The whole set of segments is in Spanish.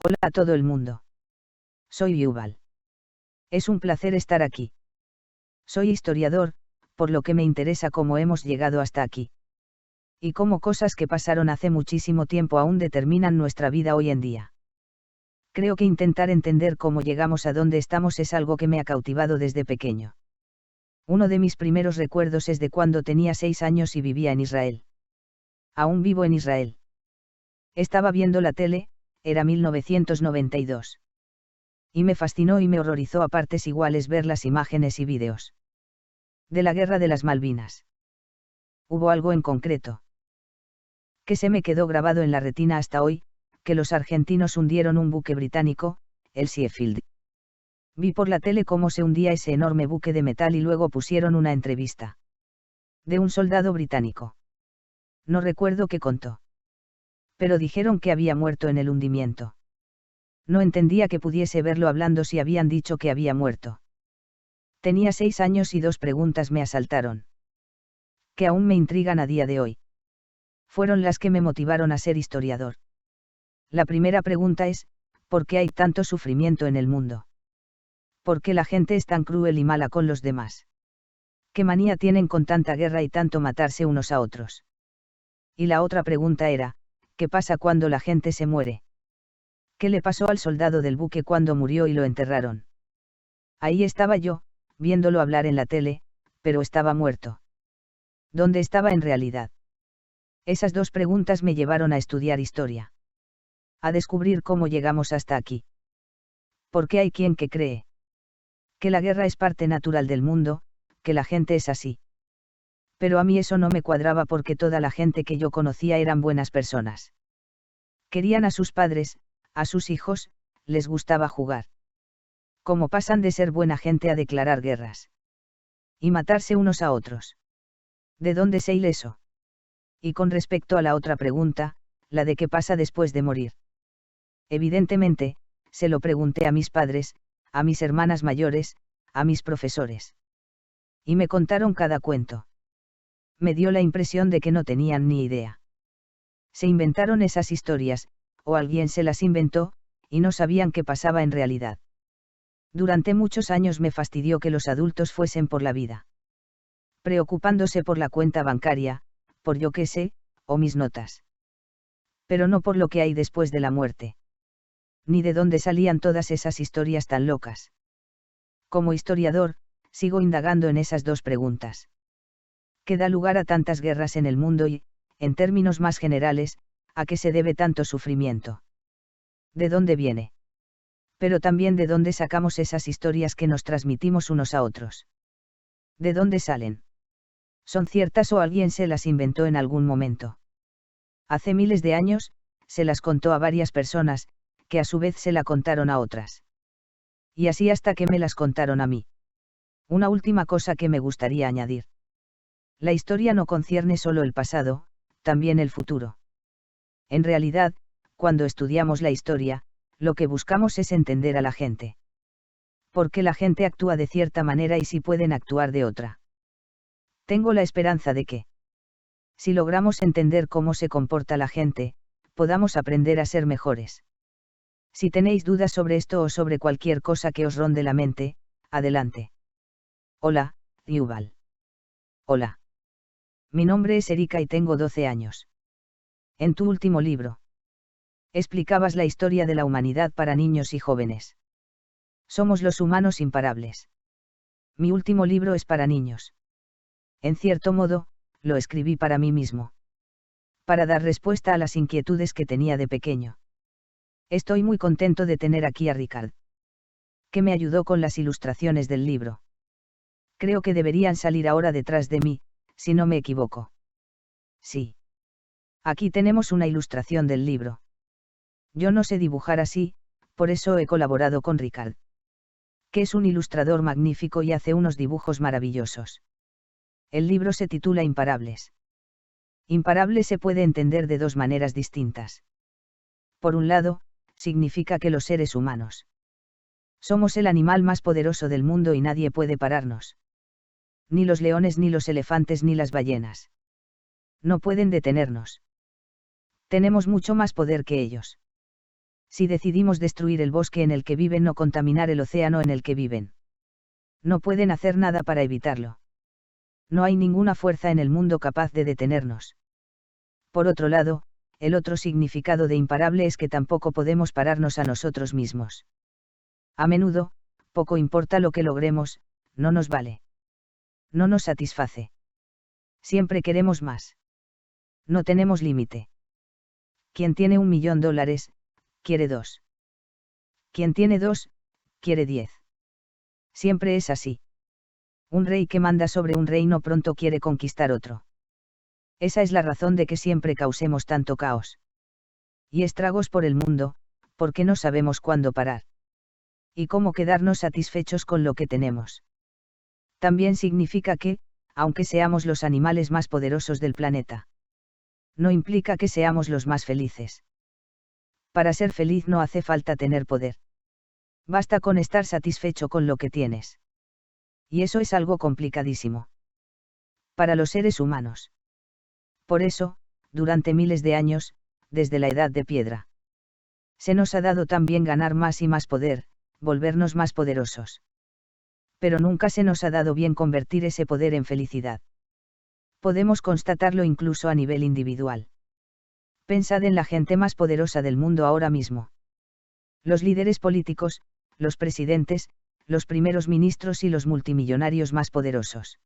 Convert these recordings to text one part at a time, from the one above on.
Hola a todo el mundo. Soy Yuval. Es un placer estar aquí. Soy historiador, por lo que me interesa cómo hemos llegado hasta aquí. Y cómo cosas que pasaron hace muchísimo tiempo aún determinan nuestra vida hoy en día. Creo que intentar entender cómo llegamos a donde estamos es algo que me ha cautivado desde pequeño. Uno de mis primeros recuerdos es de cuando tenía 6 años y vivía en Israel. Aún vivo en Israel. Estaba viendo la tele, era 1992. Y me fascinó y me horrorizó a partes iguales ver las imágenes y vídeos. De la Guerra de las Malvinas. Hubo algo en concreto que se me quedó grabado en la retina hasta hoy, que los argentinos hundieron un buque británico, el Sheffield. Vi por la tele cómo se hundía ese enorme buque de metal y luego pusieron una entrevista de un soldado británico. No recuerdo qué contó. Pero dijeron que había muerto en el hundimiento. No entendía que pudiese verlo hablando si habían dicho que había muerto. Tenía 6 años y 2 preguntas me asaltaron. Que aún me intrigan a día de hoy. Fueron las que me motivaron a ser historiador. La primera pregunta es, ¿por qué hay tanto sufrimiento en el mundo? ¿Por qué la gente es tan cruel y mala con los demás? ¿Qué manía tienen con tanta guerra y tanto matarse unos a otros? Y la otra pregunta era, ¿qué pasa cuando la gente se muere? ¿Qué le pasó al soldado del buque cuando murió y lo enterraron? Ahí estaba yo, viéndolo hablar en la tele, pero estaba muerto. ¿Dónde estaba en realidad? Esas 2 preguntas me llevaron a estudiar historia. A descubrir cómo llegamos hasta aquí. ¿Por qué hay quien que cree que la guerra es parte natural del mundo, que la gente es así? Pero a mí eso no me cuadraba porque toda la gente que yo conocía eran buenas personas. Querían a sus padres, a sus hijos, les gustaba jugar. ¿Cómo pasan de ser buena gente a declarar guerras? Y matarse unos a otros. ¿De dónde se hila eso? Y con respecto a la otra pregunta, la de qué pasa después de morir. Evidentemente, se lo pregunté a mis padres, a mis hermanas mayores, a mis profesores. Y me contaron cada cuento. Me dio la impresión de que no tenían ni idea. Se inventaron esas historias, o alguien se las inventó, y no sabían qué pasaba en realidad. Durante muchos años me fastidió que los adultos fuesen por la vida preocupándose por la cuenta bancaria, por yo qué sé, o mis notas. Pero no por lo que hay después de la muerte. Ni de dónde salían todas esas historias tan locas. Como historiador, sigo indagando en esas 2 preguntas. ¿Qué da lugar a tantas guerras en el mundo y, en términos más generales, a qué se debe tanto sufrimiento? ¿De dónde viene? Pero también de dónde sacamos esas historias que nos transmitimos unos a otros. ¿De dónde salen? ¿Son ciertas o alguien se las inventó en algún momento? Hace miles de años, se las contó a varias personas, que a su vez se la contaron a otras. Y así hasta que me las contaron a mí. Una última cosa que me gustaría añadir. La historia no concierne solo el pasado, también el futuro. En realidad, cuando estudiamos la historia, lo que buscamos es entender a la gente. ¿Por qué la gente actúa de cierta manera y si pueden actuar de otra? Tengo la esperanza de que, si logramos entender cómo se comporta la gente, podamos aprender a ser mejores. Si tenéis dudas sobre esto o sobre cualquier cosa que os ronde la mente, adelante. Hola, Yuval. Hola. Mi nombre es Erika y tengo 12 años. En tu último libro, explicabas la historia de la humanidad para niños y jóvenes. Somos los humanos imparables. Mi último libro es para niños. En cierto modo, lo escribí para mí mismo. Para dar respuesta a las inquietudes que tenía de pequeño. Estoy muy contento de tener aquí a Ricard, que me ayudó con las ilustraciones del libro. Creo que deberían salir ahora detrás de mí, si no me equivoco. Sí. Aquí tenemos una ilustración del libro. Yo no sé dibujar así, por eso he colaborado con Ricard, que es un ilustrador magnífico y hace unos dibujos maravillosos. El libro se titula Imparables. Imparable se puede entender de 2 maneras distintas. Por un lado, significa que los seres humanos somos el animal más poderoso del mundo y nadie puede pararnos. Ni los leones ni los elefantes ni las ballenas. No pueden detenernos. Tenemos mucho más poder que ellos. Si decidimos destruir el bosque en el que viven o contaminar el océano en el que viven, no pueden hacer nada para evitarlo. No hay ninguna fuerza en el mundo capaz de detenernos. Por otro lado, el otro significado de imparable es que tampoco podemos pararnos a nosotros mismos. A menudo, poco importa lo que logremos, no nos vale. No nos satisface. Siempre queremos más. No tenemos límite. Quien tiene $1.000.000, quiere 2. Quien tiene 2, quiere 10. Siempre es así. Un rey que manda sobre un reino pronto quiere conquistar otro. Esa es la razón de que siempre causemos tanto caos. Y estragos por el mundo, porque no sabemos cuándo parar. Y cómo quedarnos satisfechos con lo que tenemos. También significa que, aunque seamos los animales más poderosos del planeta, no implica que seamos los más felices. Para ser feliz no hace falta tener poder. Basta con estar satisfecho con lo que tienes. Y eso es algo complicadísimo. Para los seres humanos. Por eso, durante miles de años, desde la Edad de Piedra, se nos ha dado también ganar más y más poder, volvernos más poderosos. Pero nunca se nos ha dado bien convertir ese poder en felicidad. Podemos constatarlo incluso a nivel individual. Pensad en la gente más poderosa del mundo ahora mismo. Los líderes políticos, los presidentes, los primeros ministros y los multimillonarios más poderosos.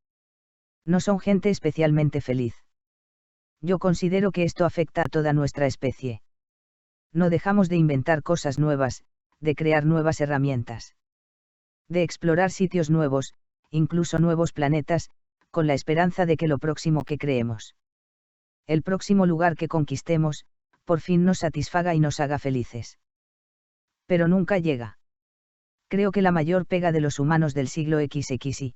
No son gente especialmente feliz. Yo considero que esto afecta a toda nuestra especie. No dejamos de inventar cosas nuevas, de crear nuevas herramientas. De explorar sitios nuevos, incluso nuevos planetas, con la esperanza de que lo próximo que creemos, el próximo lugar que conquistemos, por fin nos satisfaga y nos haga felices. Pero nunca llega. Creo que la mayor pega de los humanos del siglo XXI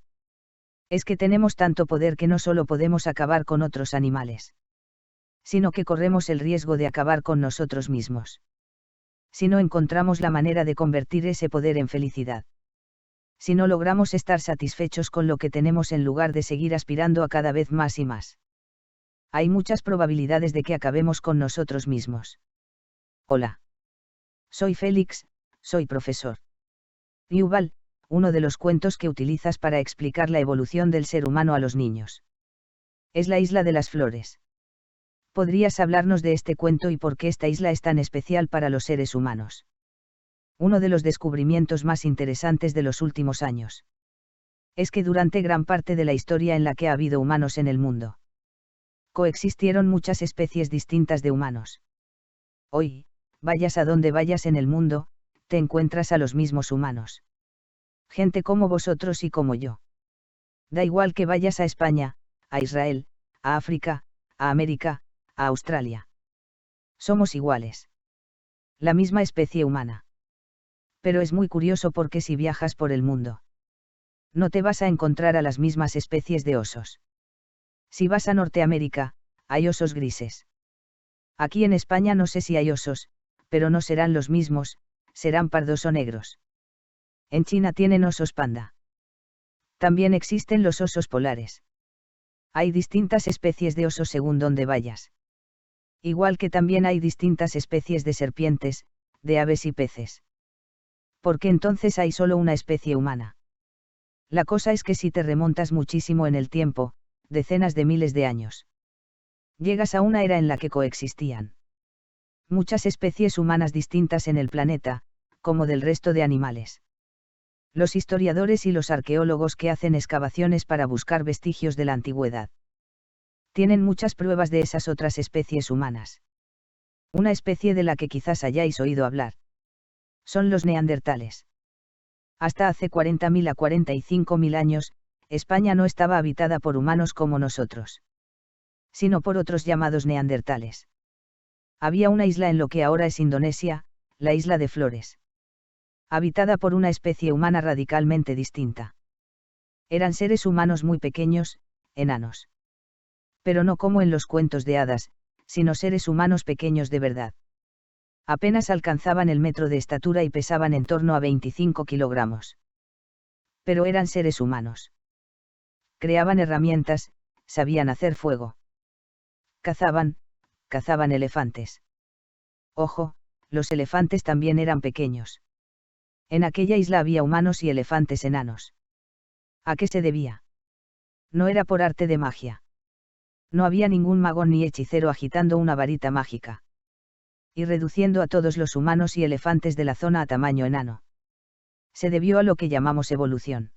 es que tenemos tanto poder que no solo podemos acabar con otros animales, sino que corremos el riesgo de acabar con nosotros mismos. Si no encontramos la manera de convertir ese poder en felicidad. Si no logramos estar satisfechos con lo que tenemos en lugar de seguir aspirando a cada vez más y más. Hay muchas probabilidades de que acabemos con nosotros mismos. Hola. Soy Félix, soy profesor. Yuval, uno de los cuentos que utilizas para explicar la evolución del ser humano a los niños. Es la isla de las flores. ¿Podrías hablarnos de este cuento y por qué esta isla es tan especial para los seres humanos? Uno de los descubrimientos más interesantes de los últimos años es que durante gran parte de la historia en la que ha habido humanos en el mundo, coexistieron muchas especies distintas de humanos. Hoy, vayas a donde vayas en el mundo, te encuentras a los mismos humanos. Gente como vosotros y como yo. Da igual que vayas a España, a Israel, a África, a América, a Australia. Somos iguales. La misma especie humana. Pero es muy curioso porque si viajas por el mundo, no te vas a encontrar a las mismas especies de osos. Si vas a Norteamérica, hay osos grises. Aquí en España no sé si hay osos, pero no serán los mismos, serán pardos o negros. En China tienen osos panda. También existen los osos polares. Hay distintas especies de osos según donde vayas. Igual que también hay distintas especies de serpientes, de aves y peces. ¿Por qué entonces hay solo una especie humana? La cosa es que si te remontas muchísimo en el tiempo, decenas de miles de años, llegas a una era en la que coexistían muchas especies humanas distintas en el planeta, como del resto de animales. Los historiadores y los arqueólogos que hacen excavaciones para buscar vestigios de la antigüedad tienen muchas pruebas de esas otras especies humanas. Una especie de la que quizás hayáis oído hablar son los neandertales. Hasta hace 40.000 a 45.000 años, España no estaba habitada por humanos como nosotros, sino por otros llamados neandertales. Había una isla en lo que ahora es Indonesia, la isla de Flores, habitada por una especie humana radicalmente distinta. Eran seres humanos muy pequeños, enanos. Pero no como en los cuentos de hadas, sino seres humanos pequeños de verdad. Apenas alcanzaban el metro de estatura y pesaban en torno a 25 kilogramos. Pero eran seres humanos. Creaban herramientas, sabían hacer fuego. Cazaban elefantes. Ojo, los elefantes también eran pequeños. En aquella isla había humanos y elefantes enanos. ¿A qué se debía? No era por arte de magia. No había ningún mago ni hechicero agitando una varita mágica y reduciendo a todos los humanos y elefantes de la zona a tamaño enano. Se debió a lo que llamamos evolución.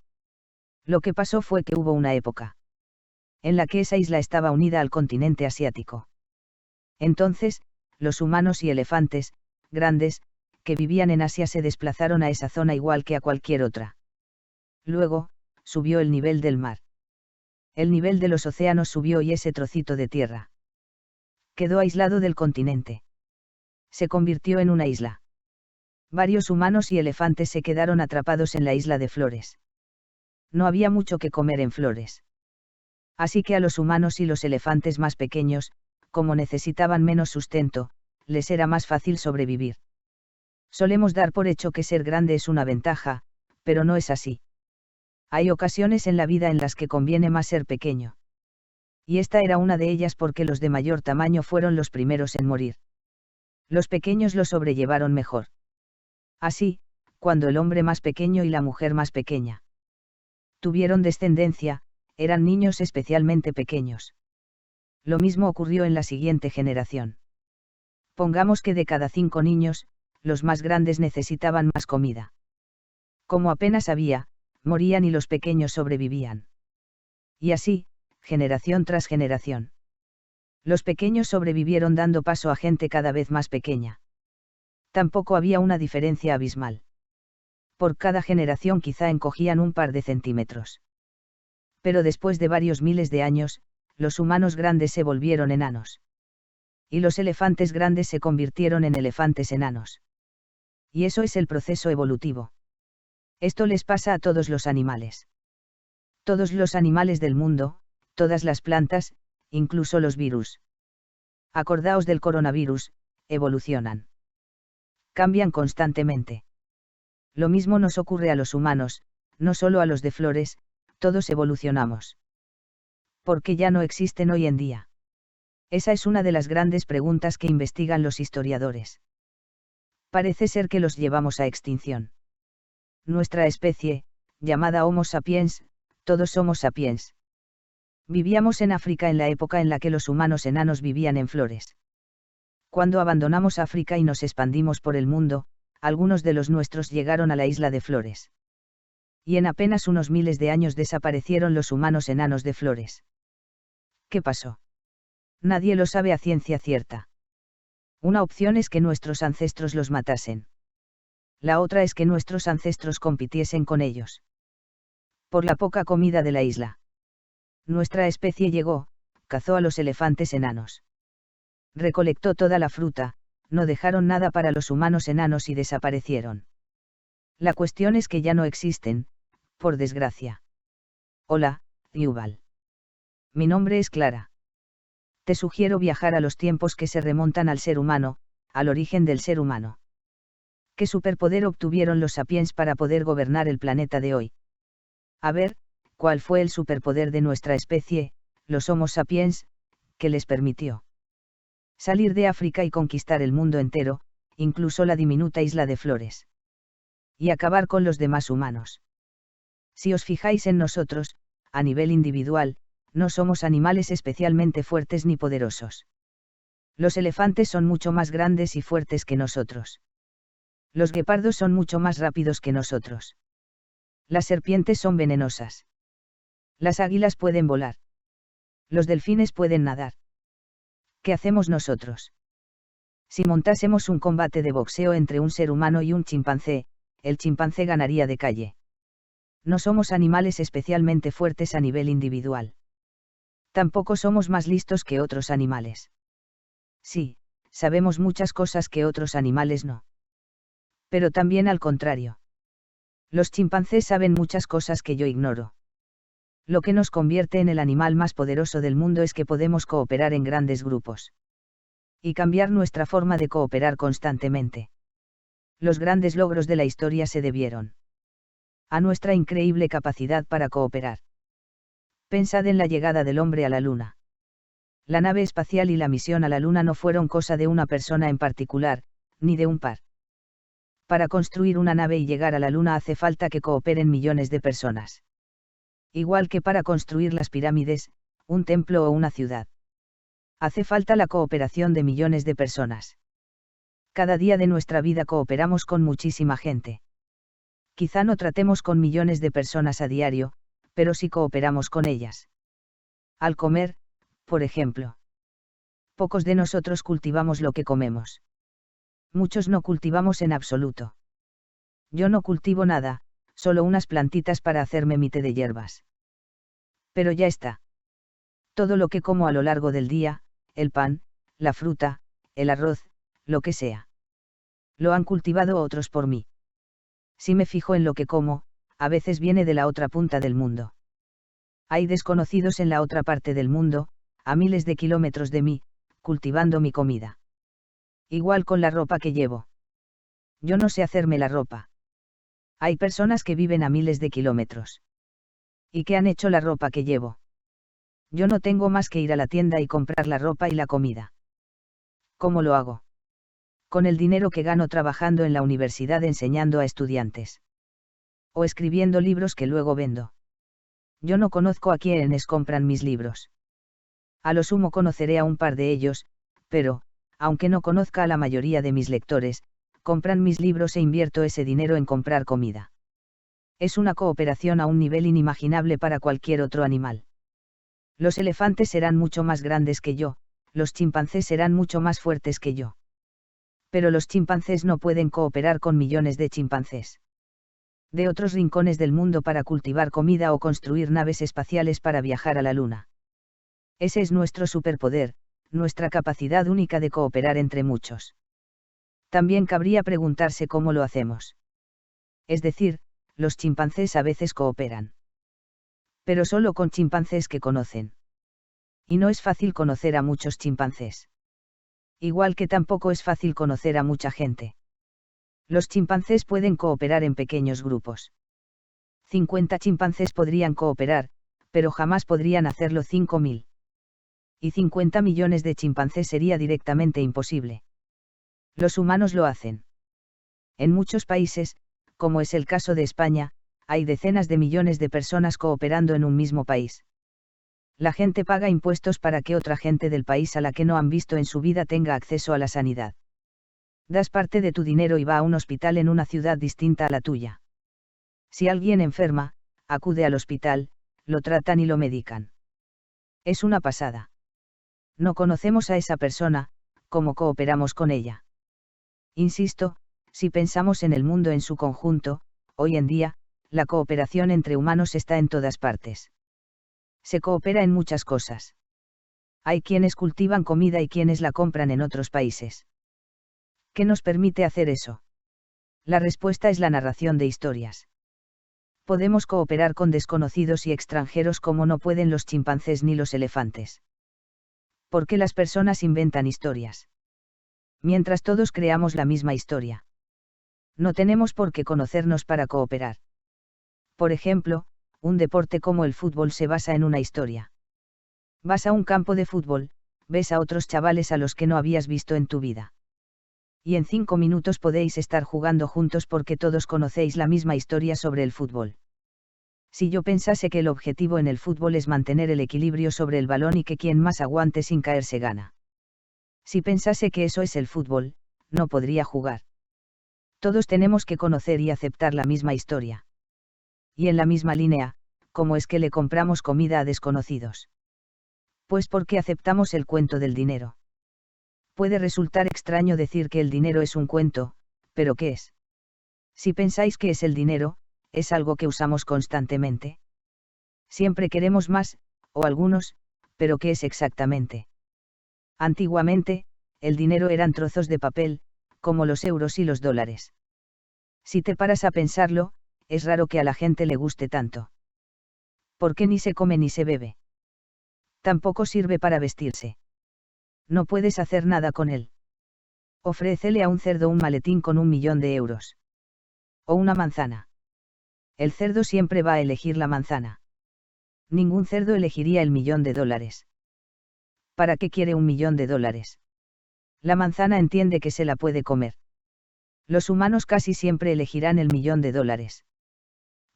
Lo que pasó fue que hubo una época en la que esa isla estaba unida al continente asiático. Entonces, los humanos y elefantes, grandes, que vivían en Asia se desplazaron a esa zona igual que a cualquier otra. Luego, subió el nivel del mar. El nivel de los océanos subió y ese trocito de tierra quedó aislado del continente. Se convirtió en una isla. Varios humanos y elefantes se quedaron atrapados en la isla de Flores. No había mucho que comer en Flores. Así que a los humanos y los elefantes más pequeños, como necesitaban menos sustento, les era más fácil sobrevivir. Solemos dar por hecho que ser grande es una ventaja, pero no es así. Hay ocasiones en la vida en las que conviene más ser pequeño. Y esta era una de ellas porque los de mayor tamaño fueron los primeros en morir. Los pequeños lo sobrellevaron mejor. Así, cuando el hombre más pequeño y la mujer más pequeña tuvieron descendencia, eran niños especialmente pequeños. Lo mismo ocurrió en la siguiente generación. Pongamos que de cada 5 niños, los más grandes necesitaban más comida. Como apenas había, morían y los pequeños sobrevivían. Y así, generación tras generación. Los pequeños sobrevivieron dando paso a gente cada vez más pequeña. Tampoco había una diferencia abismal. Por cada generación quizá encogían un par de centímetros. Pero después de varios miles de años, los humanos grandes se volvieron enanos. Y los elefantes grandes se convirtieron en elefantes enanos. Y eso es el proceso evolutivo. Esto les pasa a todos los animales. Todos los animales del mundo, todas las plantas, incluso los virus. Acordaos del coronavirus, evolucionan. Cambian constantemente. Lo mismo nos ocurre a los humanos, no solo a los de Flores, todos evolucionamos. ¿Por qué ya no existen hoy en día? Esa es una de las grandes preguntas que investigan los historiadores. Parece ser que los llevamos a extinción. Nuestra especie, llamada Homo sapiens, todos somos sapiens. Vivíamos en África en la época en la que los humanos enanos vivían en Flores. Cuando abandonamos África y nos expandimos por el mundo, algunos de los nuestros llegaron a la isla de Flores. Y en apenas unos miles de años desaparecieron los humanos enanos de Flores. ¿Qué pasó? Nadie lo sabe a ciencia cierta. Una opción es que nuestros ancestros los matasen. La otra es que nuestros ancestros compitiesen con ellos. Por la poca comida de la isla. Nuestra especie llegó, cazó a los elefantes enanos. Recolectó toda la fruta, no dejaron nada para los humanos enanos y desaparecieron. La cuestión es que ya no existen, por desgracia. Hola, Yuval. Mi nombre es Clara. Te sugiero viajar a los tiempos que se remontan al ser humano, al origen del ser humano. ¿Qué superpoder obtuvieron los sapiens para poder gobernar el planeta de hoy? A ver, ¿cuál fue el superpoder de nuestra especie, los Homo sapiens, que les permitió salir de África y conquistar el mundo entero, incluso la diminuta isla de Flores? Y acabar con los demás humanos. Si os fijáis en nosotros, a nivel individual, no somos animales especialmente fuertes ni poderosos. Los elefantes son mucho más grandes y fuertes que nosotros. Los guepardos son mucho más rápidos que nosotros. Las serpientes son venenosas. Las águilas pueden volar. Los delfines pueden nadar. ¿Qué hacemos nosotros? Si montásemos un combate de boxeo entre un ser humano y un chimpancé, el chimpancé ganaría de calle. No somos animales especialmente fuertes a nivel individual. Tampoco somos más listos que otros animales. Sí, sabemos muchas cosas que otros animales no. Pero también al contrario. Los chimpancés saben muchas cosas que yo ignoro. Lo que nos convierte en el animal más poderoso del mundo es que podemos cooperar en grandes grupos. Y cambiar nuestra forma de cooperar constantemente. Los grandes logros de la historia se debieron a nuestra increíble capacidad para cooperar. Pensad en la llegada del hombre a la Luna. La nave espacial y la misión a la Luna no fueron cosa de una persona en particular, ni de un par. Para construir una nave y llegar a la Luna hace falta que cooperen millones de personas. Igual que para construir las pirámides, un templo o una ciudad. Hace falta la cooperación de millones de personas. Cada día de nuestra vida cooperamos con muchísima gente. Quizá no tratemos con millones de personas a diario, pero sí cooperamos con ellas. Al comer, por ejemplo. Pocos de nosotros cultivamos lo que comemos. Muchos no cultivamos en absoluto. Yo no cultivo nada, solo unas plantitas para hacerme mi té de hierbas. Pero ya está. Todo lo que como a lo largo del día, el pan, la fruta, el arroz, lo que sea. Lo han cultivado otros por mí. Si me fijo en lo que como, a veces viene de la otra punta del mundo. Hay desconocidos en la otra parte del mundo, a miles de kilómetros de mí, cultivando mi comida. Igual con la ropa que llevo. Yo no sé hacerme la ropa. Hay personas que viven a miles de kilómetros. ¿Y que han hecho la ropa que llevo? Yo no tengo más que ir a la tienda y comprar la ropa y la comida. ¿Cómo lo hago? Con el dinero que gano trabajando en la universidad enseñando a estudiantes. O escribiendo libros que luego vendo. Yo no conozco a quienes compran mis libros. A lo sumo conoceré a un par de ellos, pero, aunque no conozca a la mayoría de mis lectores, compran mis libros e invierto ese dinero en comprar comida. Es una cooperación a un nivel inimaginable para cualquier otro animal. Los elefantes serán mucho más grandes que yo, los chimpancés serán mucho más fuertes que yo. Pero los chimpancés no pueden cooperar con millones de chimpancés de otros rincones del mundo para cultivar comida o construir naves espaciales para viajar a la Luna. Ese es nuestro superpoder, nuestra capacidad única de cooperar entre muchos. También cabría preguntarse cómo lo hacemos. Es decir, los chimpancés a veces cooperan. Pero solo con chimpancés que conocen. Y no es fácil conocer a muchos chimpancés. Igual que tampoco es fácil conocer a mucha gente. Los chimpancés pueden cooperar en pequeños grupos. 50 chimpancés podrían cooperar, pero jamás podrían hacerlo 5.000. Y 50 millones de chimpancés sería directamente imposible. Los humanos lo hacen. En muchos países, como es el caso de España, hay decenas de millones de personas cooperando en un mismo país. La gente paga impuestos para que otra gente del país a la que no han visto en su vida tenga acceso a la sanidad. Das parte de tu dinero y va a un hospital en una ciudad distinta a la tuya. Si alguien enferma, acude al hospital, lo tratan y lo medican. Es una pasada. No conocemos a esa persona, ¿cómo cooperamos con ella? Insisto, si pensamos en el mundo en su conjunto, hoy en día, la cooperación entre humanos está en todas partes. Se coopera en muchas cosas. Hay quienes cultivan comida y quienes la compran en otros países. ¿Qué nos permite hacer eso? La respuesta es la narración de historias. Podemos cooperar con desconocidos y extranjeros como no pueden los chimpancés ni los elefantes. ¿Por qué las personas inventan historias? Mientras todos creamos la misma historia. No tenemos por qué conocernos para cooperar. Por ejemplo, un deporte como el fútbol se basa en una historia. Vas a un campo de fútbol, ves a otros chavales a los que no habías visto en tu vida. Y en 5 minutos podéis estar jugando juntos porque todos conocéis la misma historia sobre el fútbol. Si yo pensase que el objetivo en el fútbol es mantener el equilibrio sobre el balón y que quien más aguante sin caerse gana. Si pensase que eso es el fútbol, no podría jugar. Todos tenemos que conocer y aceptar la misma historia. Y en la misma línea, ¿cómo es que le compramos comida a desconocidos? Pues porque aceptamos el cuento del dinero. Puede resultar extraño decir que el dinero es un cuento, pero ¿qué es? Si pensáis que es el dinero, es algo que usamos constantemente. Siempre queremos más, o algunos, pero ¿qué es exactamente? Antiguamente, el dinero eran trozos de papel, como los euros y los dólares. Si te paras a pensarlo, es raro que a la gente le guste tanto. Porque ni se come ni se bebe. Tampoco sirve para vestirse. No puedes hacer nada con él. Ofrécele a un cerdo un maletín con 1.000.000 de euros. O una manzana. El cerdo siempre va a elegir la manzana. Ningún cerdo elegiría el $1.000.000. ¿Para qué quiere $1.000.000? La manzana entiende que se la puede comer. Los humanos casi siempre elegirán el $1.000.000.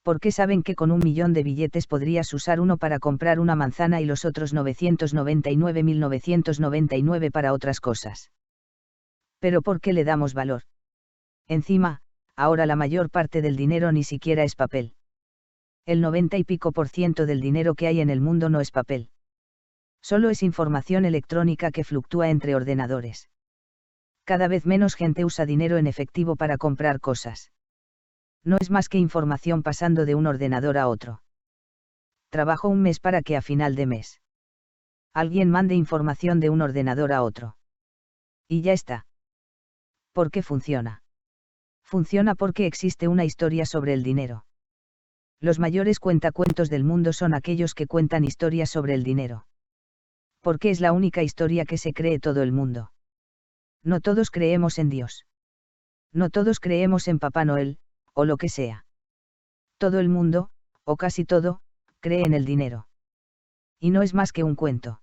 Porque saben que con 1.000.000 de billetes podrías usar uno para comprar una manzana y los otros 999.999 para otras cosas. Pero ¿por qué le damos valor? Encima, ahora la mayor parte del dinero ni siquiera es papel. El 90 y pico por ciento del dinero que hay en el mundo no es papel. Solo es información electrónica que fluctúa entre ordenadores. Cada vez menos gente usa dinero en efectivo para comprar cosas. No es más que información pasando de un ordenador a otro. Trabajo un mes para que a final de mes alguien mande información de un ordenador a otro. Y ya está. ¿Por qué funciona? Funciona porque existe una historia sobre el dinero. Los mayores cuentacuentos del mundo son aquellos que cuentan historias sobre el dinero. Porque es la única historia que se cree todo el mundo. No todos creemos en Dios. No todos creemos en Papá Noel, o lo que sea. Todo el mundo, o casi todo, cree en el dinero. Y no es más que un cuento.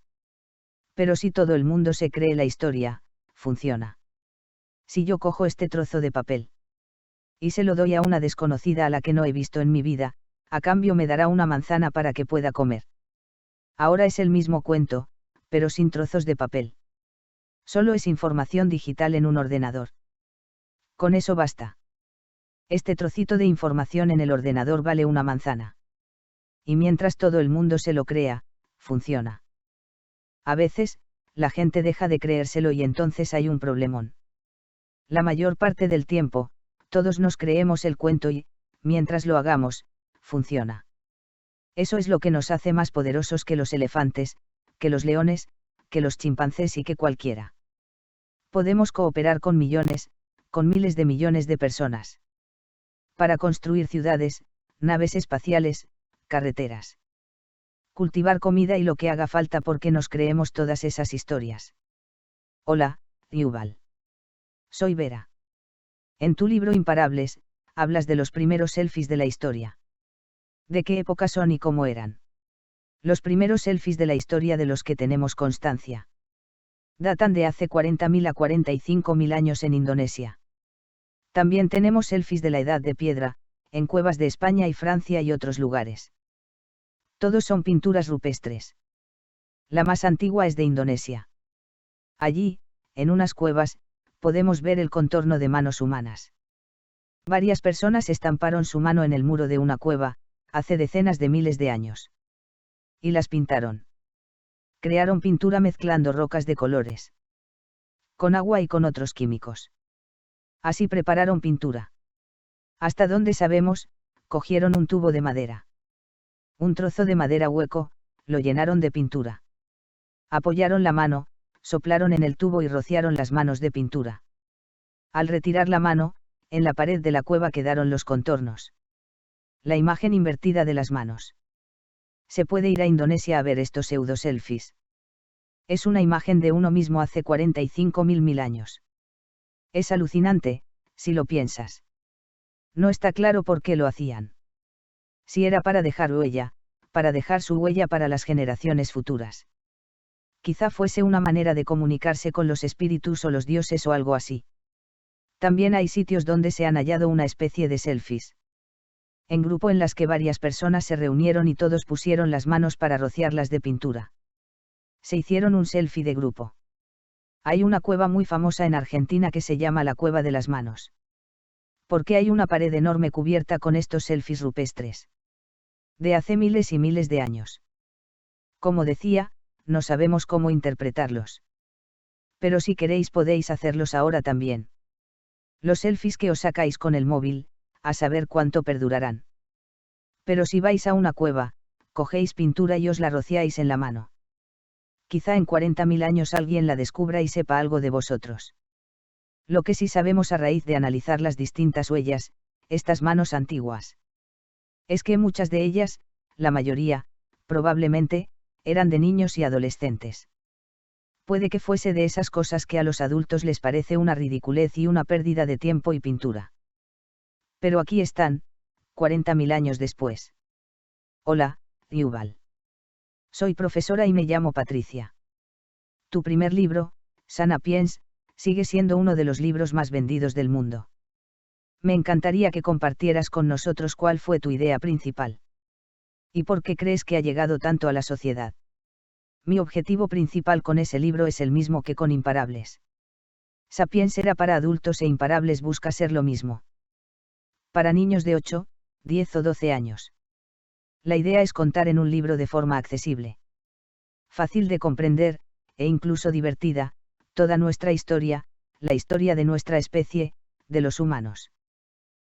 Pero si todo el mundo se cree la historia, funciona. Si yo cojo este trozo de papel y se lo doy a una desconocida a la que no he visto en mi vida, a cambio me dará una manzana para que pueda comer. Ahora es el mismo cuento, pero sin trozos de papel. Solo es información digital en un ordenador. Con eso basta. Este trocito de información en el ordenador vale una manzana. Y mientras todo el mundo se lo crea, funciona. A veces, la gente deja de creérselo y entonces hay un problemón. La mayor parte del tiempo, todos nos creemos el cuento y, mientras lo hagamos, funciona. Eso es lo que nos hace más poderosos que los elefantes, que los leones, que los chimpancés y que cualquiera. Podemos cooperar con millones, con miles de millones de personas. Para construir ciudades, naves espaciales, carreteras. Cultivar comida y lo que haga falta porque nos creemos todas esas historias. Hola, Yuval. Soy Vera. En tu libro Imparables, hablas de los primeros selfies de la historia. ¿De qué época son y cómo eran? Los primeros selfies de la historia de los que tenemos constancia datan de hace 40.000 a 45.000 años en Indonesia. También tenemos selfies de la Edad de Piedra, en cuevas de España y Francia y otros lugares. Todos son pinturas rupestres. La más antigua es de Indonesia. Allí, en unas cuevas, podemos ver el contorno de manos humanas. Varias personas estamparon su mano en el muro de una cueva, hace decenas de miles de años. Y las pintaron. Crearon pintura mezclando rocas de colores. Con agua y con otros químicos. Así prepararon pintura. Hasta donde sabemos, cogieron un tubo de madera. Un trozo de madera hueco, lo llenaron de pintura. Apoyaron la mano, soplaron en el tubo y rociaron las manos de pintura. Al retirar la mano, en la pared de la cueva quedaron los contornos. La imagen invertida de las manos. Se puede ir a Indonesia a ver estos pseudo-selfies. Es una imagen de uno mismo hace 45.000 años. Es alucinante, si lo piensas. No está claro por qué lo hacían. Si era para dejar huella, para dejar su huella para las generaciones futuras. Quizá fuese una manera de comunicarse con los espíritus o los dioses o algo así. También hay sitios donde se han hallado una especie de selfies. En grupo en las que varias personas se reunieron y todos pusieron las manos para rociarlas de pintura. Se hicieron un selfie de grupo. Hay una cueva muy famosa en Argentina que se llama la Cueva de las Manos. Porque hay una pared enorme cubierta con estos selfies rupestres. De hace miles y miles de años. Como decía, no sabemos cómo interpretarlos. Pero si queréis podéis hacerlos ahora también. Los selfies que os sacáis con el móvil, a saber cuánto perdurarán. Pero si vais a una cueva, cogéis pintura y os la rociáis en la mano. Quizá en 40.000 años alguien la descubra y sepa algo de vosotros. Lo que sí sabemos a raíz de analizar las distintas huellas, estas manos antiguas. Es que muchas de ellas, la mayoría, probablemente, eran de niños y adolescentes. Puede que fuese de esas cosas que a los adultos les parece una ridiculez y una pérdida de tiempo y pintura. Pero aquí están, 40.000 años después. Hola, Yuval. Soy profesora y me llamo Patricia. Tu primer libro, Sapiens, sigue siendo uno de los libros más vendidos del mundo. Me encantaría que compartieras con nosotros cuál fue tu idea principal. ¿Y por qué crees que ha llegado tanto a la sociedad? Mi objetivo principal con ese libro es el mismo que con Imparables. Sapiens era para adultos e Imparables busca ser lo mismo. Para niños de 8, 10 o 12 años. La idea es contar en un libro de forma accesible, fácil de comprender, e incluso divertida, toda nuestra historia, la historia de nuestra especie, de los humanos.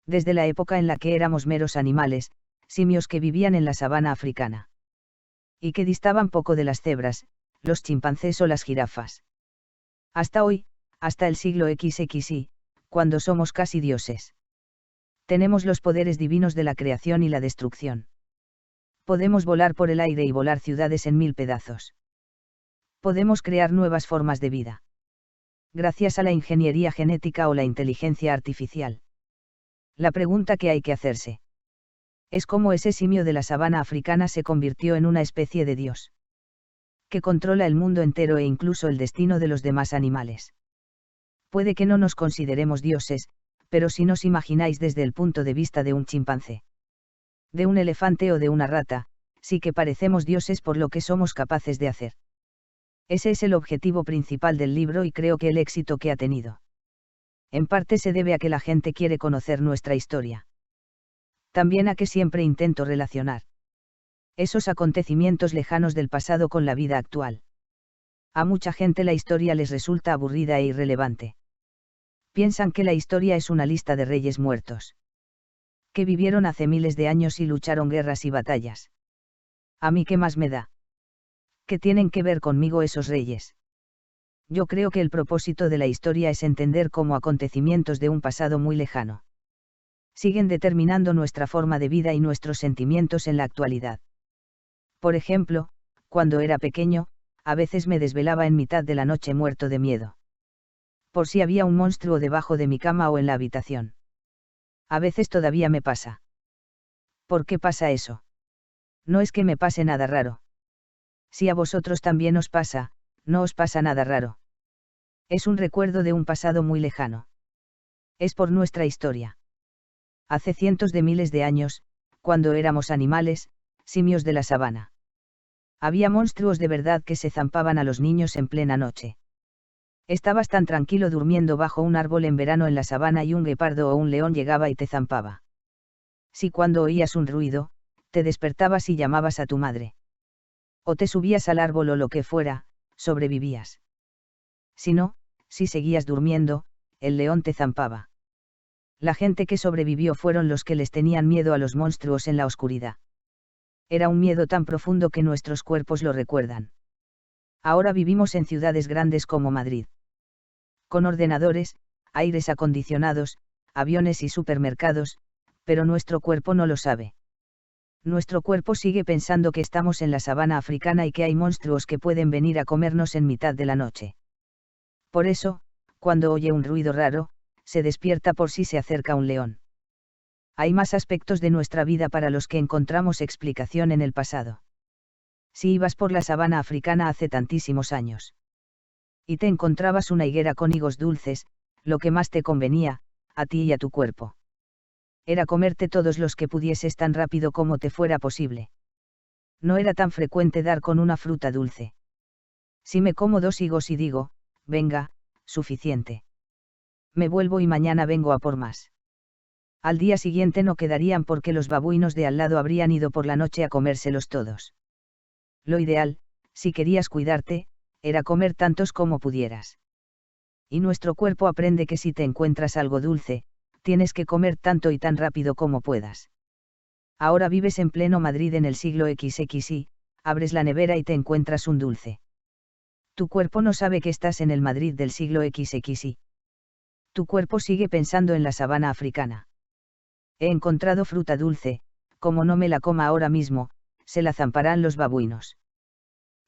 Desde la época en la que éramos meros animales, simios que vivían en la sabana africana. Y que distaban poco de las cebras, los chimpancés o las jirafas. Hasta hoy, hasta el siglo XXI, cuando somos casi dioses. Tenemos los poderes divinos de la creación y la destrucción. Podemos volar por el aire y volar ciudades en 1000 pedazos. Podemos crear nuevas formas de vida. Gracias a la ingeniería genética o la inteligencia artificial. La pregunta que hay que hacerse es cómo ese simio de la sabana africana se convirtió en una especie de dios. Que controla el mundo entero e incluso el destino de los demás animales. Puede que no nos consideremos dioses, pero si nos imagináis desde el punto de vista de un chimpancé, de un elefante o de una rata, sí que parecemos dioses por lo que somos capaces de hacer. Ese es el objetivo principal del libro y creo que el éxito que ha tenido. En parte se debe a que la gente quiere conocer nuestra historia. También a que siempre intento relacionar esos acontecimientos lejanos del pasado con la vida actual. A mucha gente la historia les resulta aburrida e irrelevante. Piensan que la historia es una lista de reyes muertos. Que vivieron hace miles de años y lucharon guerras y batallas. ¿A mí qué más me da? ¿Qué tienen que ver conmigo esos reyes? Yo creo que el propósito de la historia es entender cómo acontecimientos de un pasado muy lejano siguen determinando nuestra forma de vida y nuestros sentimientos en la actualidad. Por ejemplo, cuando era pequeño, a veces me desvelaba en mitad de la noche muerto de miedo. Por si había un monstruo debajo de mi cama o en la habitación. A veces todavía me pasa. ¿Por qué pasa eso? No es que me pase nada raro. Si a vosotros también os pasa, no os pasa nada raro. Es un recuerdo de un pasado muy lejano. Es por nuestra historia. Hace cientos de miles de años, cuando éramos animales, simios de la sabana. Había monstruos de verdad que se zampaban a los niños en plena noche. Estabas tan tranquilo durmiendo bajo un árbol en verano en la sabana y un guepardo o un león llegaba y te zampaba. Si cuando oías un ruido, te despertabas y llamabas a tu madre. O te subías al árbol o lo que fuera, sobrevivías. Si no, si seguías durmiendo, el león te zampaba. La gente que sobrevivió fueron los que les tenían miedo a los monstruos en la oscuridad. Era un miedo tan profundo que nuestros cuerpos lo recuerdan. Ahora vivimos en ciudades grandes como Madrid. Con ordenadores, aires acondicionados, aviones y supermercados, pero nuestro cuerpo no lo sabe. Nuestro cuerpo sigue pensando que estamos en la sabana africana y que hay monstruos que pueden venir a comernos en mitad de la noche. Por eso, cuando oye un ruido raro, se despierta por si se acerca un león. Hay más aspectos de nuestra vida para los que encontramos explicación en el pasado. Si ibas por la sabana africana hace tantísimos años y te encontrabas una higuera con higos dulces, lo que más te convenía, a ti y a tu cuerpo, era comerte todos los que pudieses tan rápido como te fuera posible. No era tan frecuente dar con una fruta dulce. Si me como 2 higos y digo, venga, suficiente. Me vuelvo y mañana vengo a por más. Al día siguiente no quedarían porque los babuinos de al lado habrían ido por la noche a comérselos todos. Lo ideal, si querías cuidarte, era comer tantos como pudieras. Y nuestro cuerpo aprende que si te encuentras algo dulce, tienes que comer tanto y tan rápido como puedas. Ahora vives en pleno Madrid en el siglo XXI, abres la nevera y te encuentras un dulce. Tu cuerpo no sabe que estás en el Madrid del siglo XXI. Tu cuerpo sigue pensando en la sabana africana. He encontrado fruta dulce, como no me la coma ahora mismo, se la zamparán los babuinos.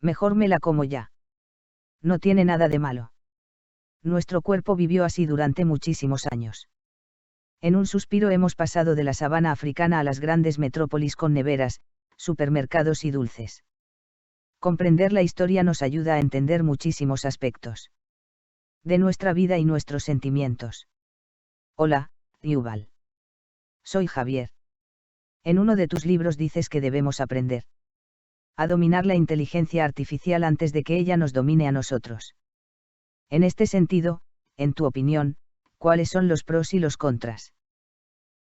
Mejor me la como ya. No tiene nada de malo. Nuestro cuerpo vivió así durante muchísimos años. En un suspiro hemos pasado de la sabana africana a las grandes metrópolis con neveras, supermercados y dulces. Comprender la historia nos ayuda a entender muchísimos aspectos de nuestra vida y nuestros sentimientos. Hola, Yuval. Soy Javier. En uno de tus libros dices que debemos aprender a dominar la inteligencia artificial antes de que ella nos domine a nosotros. En este sentido, en tu opinión, ¿cuáles son los pros y los contras?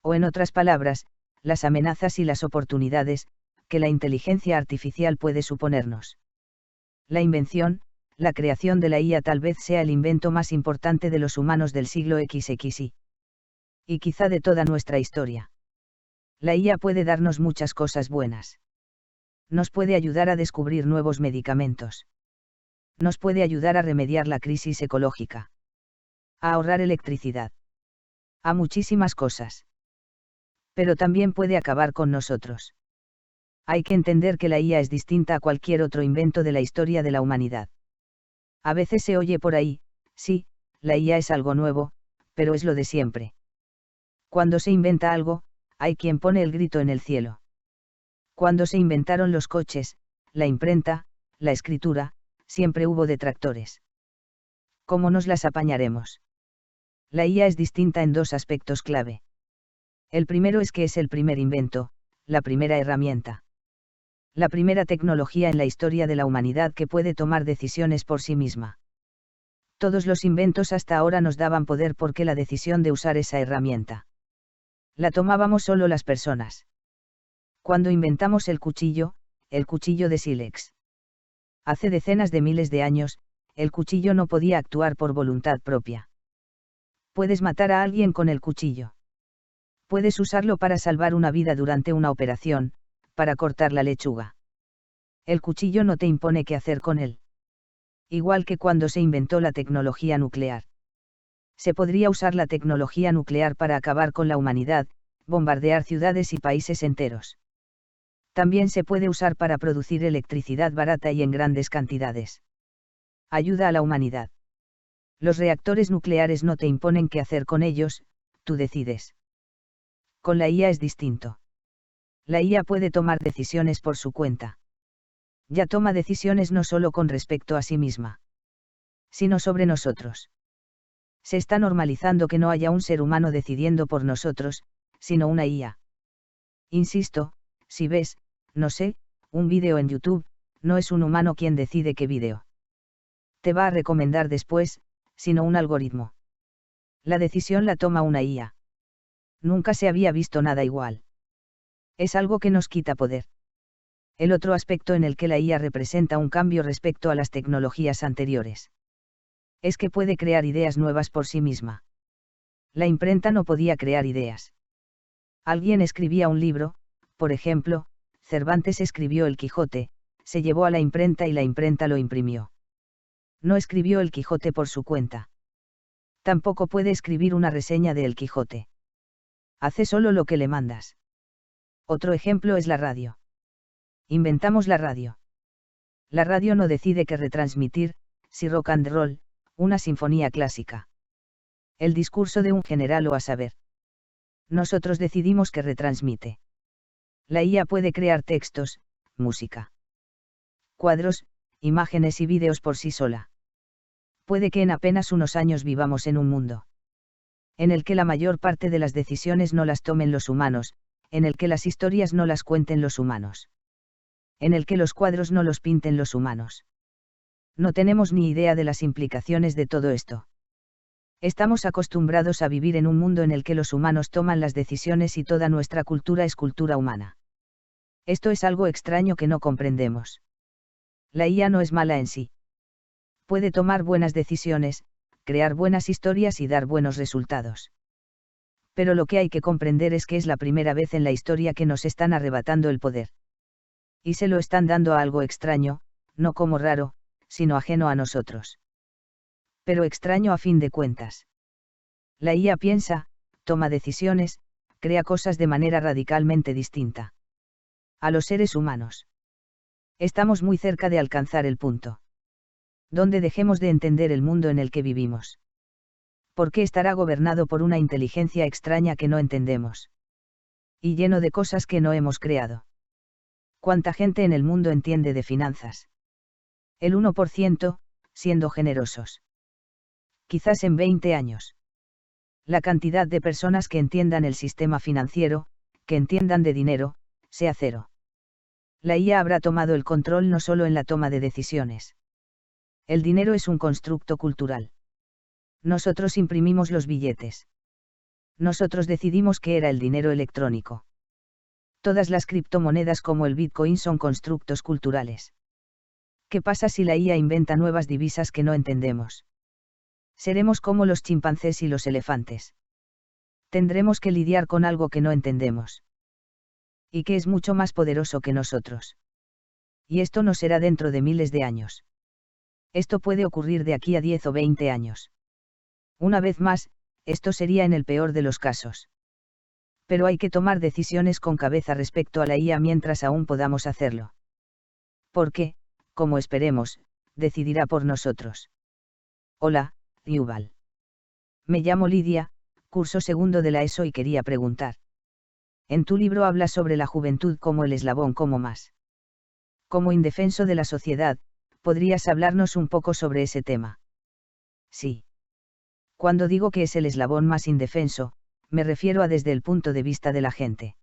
O en otras palabras, las amenazas y las oportunidades que la inteligencia artificial puede suponernos. La invención, la creación de la IA tal vez sea el invento más importante de los humanos del siglo XXI. Y quizá de toda nuestra historia. La IA puede darnos muchas cosas buenas. Nos puede ayudar a descubrir nuevos medicamentos. Nos puede ayudar a remediar la crisis ecológica. A ahorrar electricidad. A muchísimas cosas. Pero también puede acabar con nosotros. Hay que entender que la IA es distinta a cualquier otro invento de la historia de la humanidad. A veces se oye por ahí, sí, la IA es algo nuevo, pero es lo de siempre. Cuando se inventa algo, hay quien pone el grito en el cielo. Cuando se inventaron los coches, la imprenta, la escritura, siempre hubo detractores. ¿Cómo nos las apañaremos? La IA es distinta en dos aspectos clave. El primero es que es el primer invento, la primera herramienta. La primera tecnología en la historia de la humanidad que puede tomar decisiones por sí misma. Todos los inventos hasta ahora nos daban poder porque la decisión de usar esa herramienta la tomábamos solo las personas. Cuando inventamos el cuchillo de sílex. Hace decenas de miles de años, el cuchillo no podía actuar por voluntad propia. Puedes matar a alguien con el cuchillo. Puedes usarlo para salvar una vida durante una operación, para cortar la lechuga. El cuchillo no te impone qué hacer con él. Igual que cuando se inventó la tecnología nuclear. Se podría usar la tecnología nuclear para acabar con la humanidad, bombardear ciudades y países enteros. También se puede usar para producir electricidad barata y en grandes cantidades. Ayuda a la humanidad. Los reactores nucleares no te imponen qué hacer con ellos, tú decides. Con la IA es distinto. La IA puede tomar decisiones por su cuenta. Ya toma decisiones no solo con respecto a sí misma, sino sobre nosotros. Se está normalizando que no haya un ser humano decidiendo por nosotros, sino una IA. Insisto, si ves, no sé, un vídeo en YouTube, no es un humano quien decide qué vídeo te va a recomendar después, sino un algoritmo. La decisión la toma una IA. Nunca se había visto nada igual. Es algo que nos quita poder. El otro aspecto en el que la IA representa un cambio respecto a las tecnologías anteriores es que puede crear ideas nuevas por sí misma. La imprenta no podía crear ideas. Alguien escribía un libro, por ejemplo, Cervantes escribió El Quijote, se llevó a la imprenta y la imprenta lo imprimió. No escribió El Quijote por su cuenta. Tampoco puede escribir una reseña de El Quijote. Hace solo lo que le mandas. Otro ejemplo es la radio. Inventamos la radio. La radio no decide qué retransmitir, si rock and roll, una sinfonía clásica. El discurso de un general o a saber. Nosotros decidimos qué retransmite. La IA puede crear textos, música, cuadros, imágenes y vídeos por sí sola. Puede que en apenas unos años vivamos en un mundo en el que la mayor parte de las decisiones no las tomen los humanos, en el que las historias no las cuenten los humanos, en el que los cuadros no los pinten los humanos. No tenemos ni idea de las implicaciones de todo esto. Estamos acostumbrados a vivir en un mundo en el que los humanos toman las decisiones y toda nuestra cultura es cultura humana. Esto es algo extraño que no comprendemos. La IA no es mala en sí. Puede tomar buenas decisiones, crear buenas historias y dar buenos resultados. Pero lo que hay que comprender es que es la primera vez en la historia que nos están arrebatando el poder. Y se lo están dando a algo extraño, no como raro, sino ajeno a nosotros. Pero extraño a fin de cuentas. La IA piensa, toma decisiones, crea cosas de manera radicalmente distinta a los seres humanos. Estamos muy cerca de alcanzar el punto donde dejemos de entender el mundo en el que vivimos. ¿Por qué estará gobernado por una inteligencia extraña que no entendemos? Y lleno de cosas que no hemos creado. ¿Cuánta gente en el mundo entiende de finanzas? El 1%, siendo generosos. Quizás en 20 años. La cantidad de personas que entiendan el sistema financiero, que entiendan de dinero, sea cero. La IA habrá tomado el control no solo en la toma de decisiones. El dinero es un constructo cultural. Nosotros imprimimos los billetes. Nosotros decidimos qué era el dinero electrónico. Todas las criptomonedas como el Bitcoin son constructos culturales. ¿Qué pasa si la IA inventa nuevas divisas que no entendemos? Seremos como los chimpancés y los elefantes. Tendremos que lidiar con algo que no entendemos. Y que es mucho más poderoso que nosotros. Y esto no será dentro de miles de años. Esto puede ocurrir de aquí a 10 o 20 años. Una vez más, esto sería en el peor de los casos. Pero hay que tomar decisiones con cabeza respecto a la IA mientras aún podamos hacerlo. Porque, como esperemos, decidirá por nosotros. Hola, Yuval. Me llamo Lidia, curso segundo de la ESO y quería preguntar. En tu libro hablas sobre la juventud como el eslabón como más. Como indefenso de la sociedad, ¿podrías hablarnos un poco sobre ese tema? Sí. Cuando digo que es el eslabón más indefenso, me refiero a desde el punto de vista de la gente.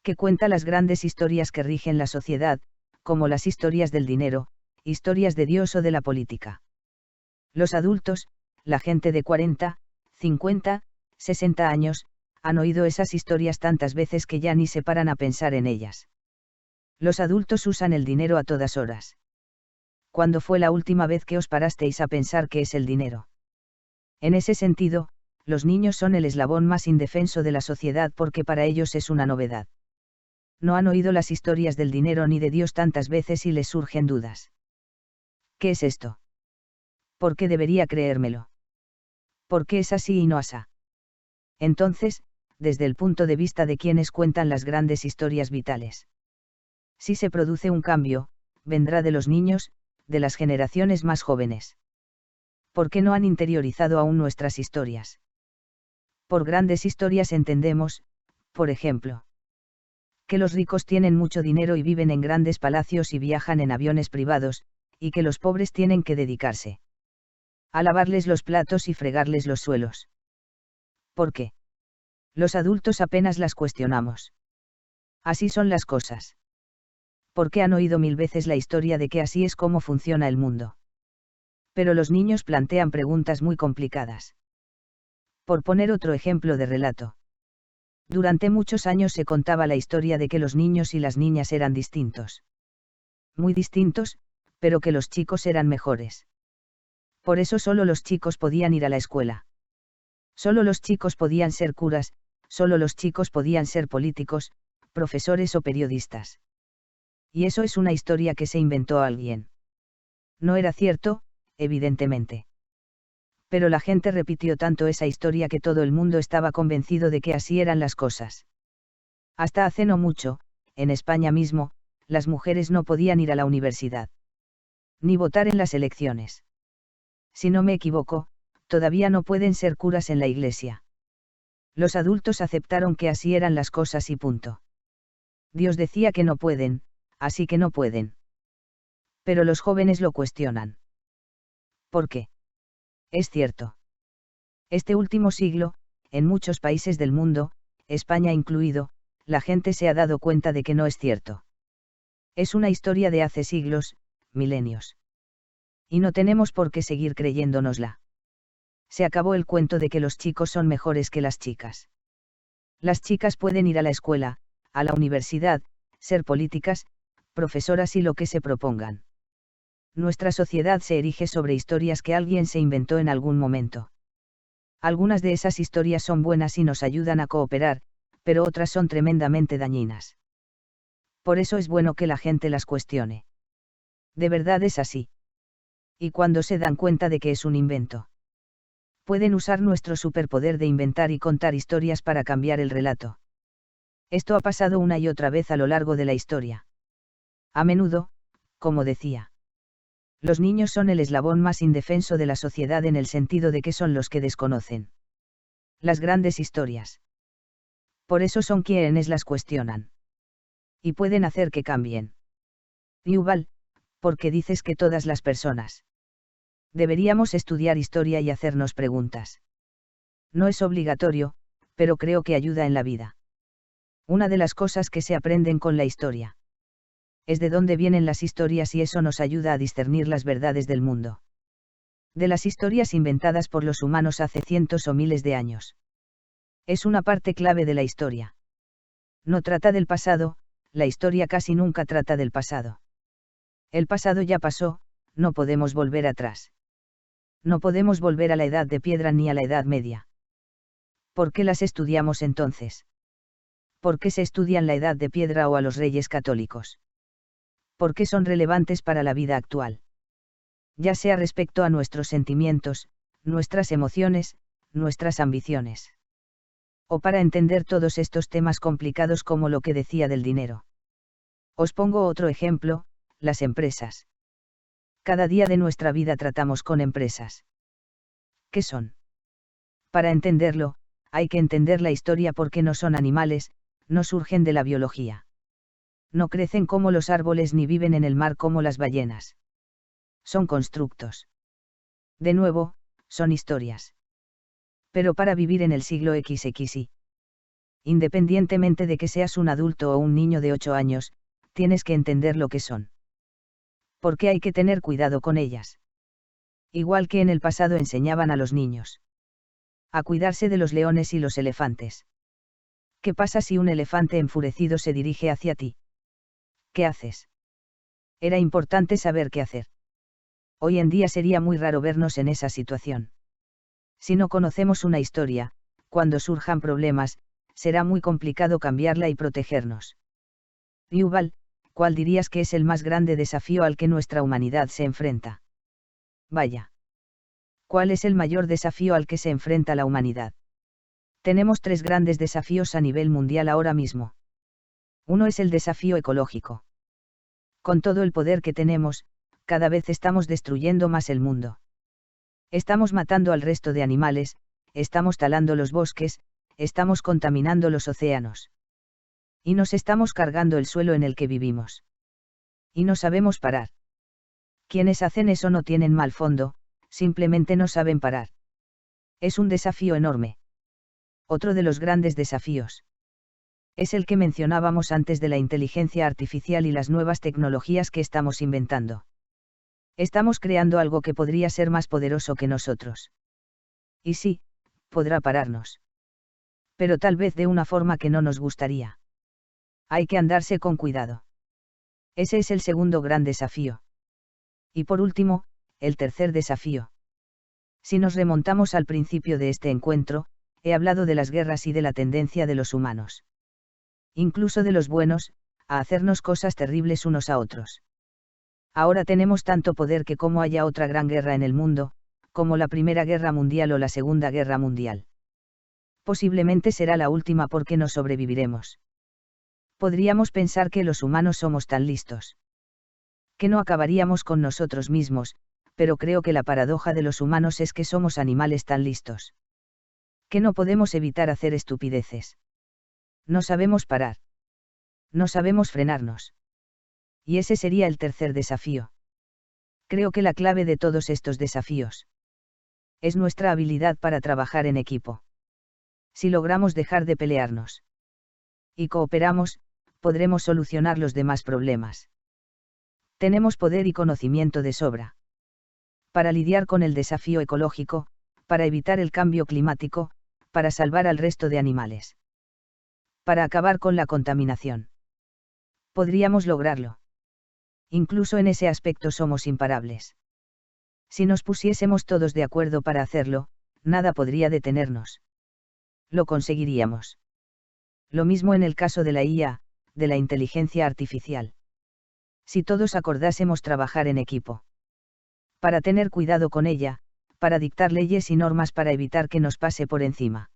Que cuenta las grandes historias que rigen la sociedad, como las historias del dinero, historias de Dios o de la política. Los adultos, la gente de 40, 50, 60 años, han oído esas historias tantas veces que ya ni se paran a pensar en ellas. Los adultos usan el dinero a todas horas. ¿Cuándo fue la última vez que os parasteis a pensar qué es el dinero? En ese sentido, los niños son el eslabón más indefenso de la sociedad porque para ellos es una novedad. No han oído las historias del dinero ni de Dios tantas veces y les surgen dudas. ¿Qué es esto? ¿Por qué debería creérmelo? ¿Por qué es así y no asá? Entonces, desde el punto de vista de quienes cuentan las grandes historias vitales. Si se produce un cambio, vendrá de los niños, de las generaciones más jóvenes. ¿Por qué no han interiorizado aún nuestras historias? Por grandes historias entendemos, por ejemplo, que los ricos tienen mucho dinero y viven en grandes palacios y viajan en aviones privados, y que los pobres tienen que dedicarse a lavarles los platos y fregarles los suelos. ¿Por qué? Los adultos apenas las cuestionamos. Así son las cosas. Porque han oído 1000 veces la historia de que así es como funciona el mundo. Pero los niños plantean preguntas muy complicadas. Por poner otro ejemplo de relato. Durante muchos años se contaba la historia de que los niños y las niñas eran distintos. Muy distintos, pero que los chicos eran mejores. Por eso solo los chicos podían ir a la escuela. Solo los chicos podían ser curas, solo los chicos podían ser políticos, profesores o periodistas. Y eso es una historia que se inventó alguien. No era cierto, evidentemente. Pero la gente repitió tanto esa historia que todo el mundo estaba convencido de que así eran las cosas. Hasta hace no mucho, en España mismo, las mujeres no podían ir a la universidad. Ni votar en las elecciones. Si no me equivoco, todavía no pueden ser curas en la iglesia. Los adultos aceptaron que así eran las cosas y punto. Dios decía que no pueden, así que no pueden. Pero los jóvenes lo cuestionan. ¿Por qué? Es cierto. Este último siglo, en muchos países del mundo, España incluido, la gente se ha dado cuenta de que no es cierto. Es una historia de hace siglos, milenios. Y no tenemos por qué seguir creyéndonosla. Se acabó el cuento de que los chicos son mejores que las chicas. Las chicas pueden ir a la escuela, a la universidad, ser políticas, profesoras y lo que se propongan. Nuestra sociedad se erige sobre historias que alguien se inventó en algún momento. Algunas de esas historias son buenas y nos ayudan a cooperar, pero otras son tremendamente dañinas. Por eso es bueno que la gente las cuestione. De verdad es así. Y cuando se dan cuenta de que es un invento, pueden usar nuestro superpoder de inventar y contar historias para cambiar el relato. Esto ha pasado una y otra vez a lo largo de la historia. A menudo, como decía, los niños son el eslabón más indefenso de la sociedad en el sentido de que son los que desconocen las grandes historias. Por eso son quienes las cuestionan. Y pueden hacer que cambien. Yuval, ¿por qué dices que todas las personas deberíamos estudiar historia y hacernos preguntas? No es obligatorio, pero creo que ayuda en la vida. Una de las cosas que se aprenden con la historia. Es de dónde vienen las historias y eso nos ayuda a discernir las verdades del mundo. De las historias inventadas por los humanos hace cientos o miles de años. Es una parte clave de la historia. No trata del pasado, la historia casi nunca trata del pasado. El pasado ya pasó, no podemos volver atrás. No podemos volver a la Edad de Piedra ni a la Edad Media. ¿Por qué las estudiamos entonces? ¿Por qué se estudian la Edad de Piedra o a los reyes católicos? ¿Por qué son relevantes para la vida actual? Ya sea respecto a nuestros sentimientos, nuestras emociones, nuestras ambiciones. O para entender todos estos temas complicados como lo que decía del dinero. Os pongo otro ejemplo, las empresas. Cada día de nuestra vida tratamos con empresas. ¿Qué son? Para entenderlo, hay que entender la historia porque no son animales, no surgen de la biología. No crecen como los árboles ni viven en el mar como las ballenas. Son constructos. De nuevo, son historias. Pero para vivir en el siglo XXI. Independientemente de que seas un adulto o un niño de 8 años, tienes que entender lo que son. Porque hay que tener cuidado con ellas. Igual que en el pasado enseñaban a los niños. A cuidarse de los leones y los elefantes. ¿Qué pasa si un elefante enfurecido se dirige hacia ti? ¿Qué haces? Era importante saber qué hacer. Hoy en día sería muy raro vernos en esa situación. Si no conocemos una historia, cuando surjan problemas, será muy complicado cambiarla y protegernos. Yuval, ¿cuál dirías que es el más grande desafío al que nuestra humanidad se enfrenta? Vaya. ¿Cuál es el mayor desafío al que se enfrenta la humanidad? Tenemos 3 grandes desafíos a nivel mundial ahora mismo. Uno es el desafío ecológico. Con todo el poder que tenemos, cada vez estamos destruyendo más el mundo. Estamos matando al resto de animales, estamos talando los bosques, estamos contaminando los océanos. Y nos estamos cargando el suelo en el que vivimos. Y no sabemos parar. Quienes hacen eso no tienen mal fondo, simplemente no saben parar. Es un desafío enorme. Otro de los grandes desafíos. Es el que mencionábamos antes de la inteligencia artificial y las nuevas tecnologías que estamos inventando. Estamos creando algo que podría ser más poderoso que nosotros. Y sí, podrá pararnos. Pero tal vez de una forma que no nos gustaría. Hay que andarse con cuidado. Ese es el segundo gran desafío. Y por último, el tercer desafío. Si nos remontamos al principio de este encuentro, he hablado de las guerras y de la tendencia de los humanos. Incluso de los buenos, a hacernos cosas terribles unos a otros. Ahora tenemos tanto poder que como haya otra gran guerra en el mundo, como la Primera Guerra Mundial o la Segunda Guerra Mundial. Posiblemente será la última porque no sobreviviremos. Podríamos pensar que los humanos somos tan listos. Que no acabaríamos con nosotros mismos, pero creo que la paradoja de los humanos es que somos animales tan listos. Que no podemos evitar hacer estupideces. No sabemos parar. No sabemos frenarnos. Y ese sería el tercer desafío. Creo que la clave de todos estos desafíos es nuestra habilidad para trabajar en equipo. Si logramos dejar de pelearnos y cooperamos, podremos solucionar los demás problemas. Tenemos poder y conocimiento de sobra. Para lidiar con el desafío ecológico, para evitar el cambio climático, para salvar al resto de animales. Para acabar con la contaminación. Podríamos lograrlo. Incluso en ese aspecto somos imparables. Si nos pusiésemos todos de acuerdo para hacerlo, nada podría detenernos. Lo conseguiríamos. Lo mismo en el caso de la IA, de la inteligencia artificial. Si todos acordásemos trabajar en equipo. Para tener cuidado con ella, para dictar leyes y normas para evitar que nos pase por encima.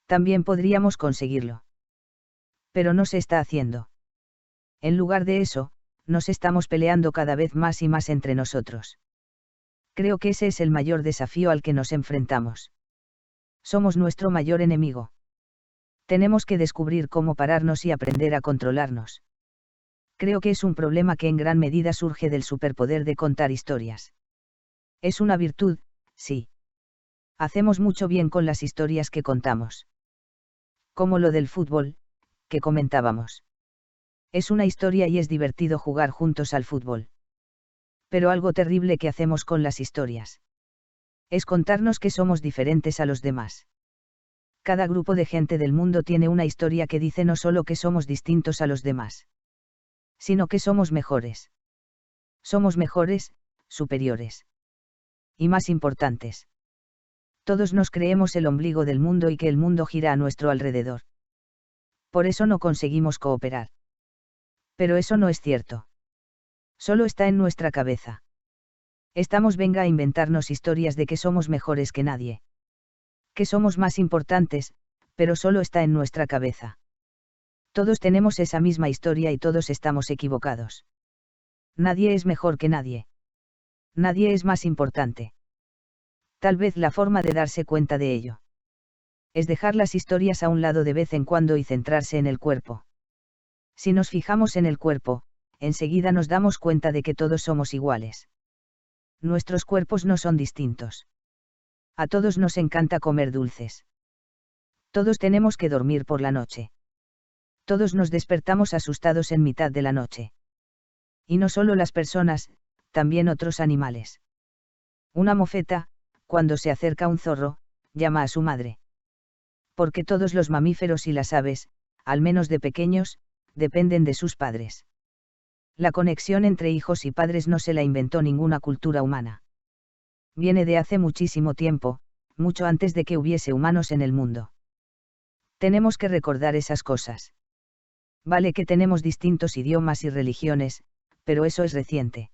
También podríamos conseguirlo. Pero no se está haciendo. En lugar de eso, nos estamos peleando cada vez más y más entre nosotros. Creo que ese es el mayor desafío al que nos enfrentamos. Somos nuestro mayor enemigo. Tenemos que descubrir cómo pararnos y aprender a controlarnos. Creo que es un problema que en gran medida surge del superpoder de contar historias. Es una virtud, sí. Hacemos mucho bien con las historias que contamos. Como lo del fútbol, que comentábamos. Es una historia y es divertido jugar juntos al fútbol. Pero algo terrible que hacemos con las historias es contarnos que somos diferentes a los demás. Cada grupo de gente del mundo tiene una historia que dice no solo que somos distintos a los demás, sino que somos mejores. Somos mejores, superiores. Y más importantes. Todos nos creemos el ombligo del mundo y que el mundo gira a nuestro alrededor. Por eso no conseguimos cooperar. Pero eso no es cierto. Solo está en nuestra cabeza. Venga a inventarnos historias de que somos mejores que nadie. Que somos más importantes, pero solo está en nuestra cabeza. Todos tenemos esa misma historia y todos estamos equivocados. Nadie es mejor que nadie. Nadie es más importante. Tal vez la forma de darse cuenta de ello es dejar las historias a un lado de vez en cuando y centrarse en el cuerpo. Si nos fijamos en el cuerpo, enseguida nos damos cuenta de que todos somos iguales. Nuestros cuerpos no son distintos. A todos nos encanta comer dulces. Todos tenemos que dormir por la noche. Todos nos despertamos asustados en mitad de la noche. Y no solo las personas, también otros animales. Una mofeta, cuando se acerca un zorro, llama a su madre. Porque todos los mamíferos y las aves, al menos de pequeños, dependen de sus padres. La conexión entre hijos y padres no se la inventó ninguna cultura humana. Viene de hace muchísimo tiempo, mucho antes de que hubiese humanos en el mundo. Tenemos que recordar esas cosas. Vale que tenemos distintos idiomas y religiones, pero eso es reciente.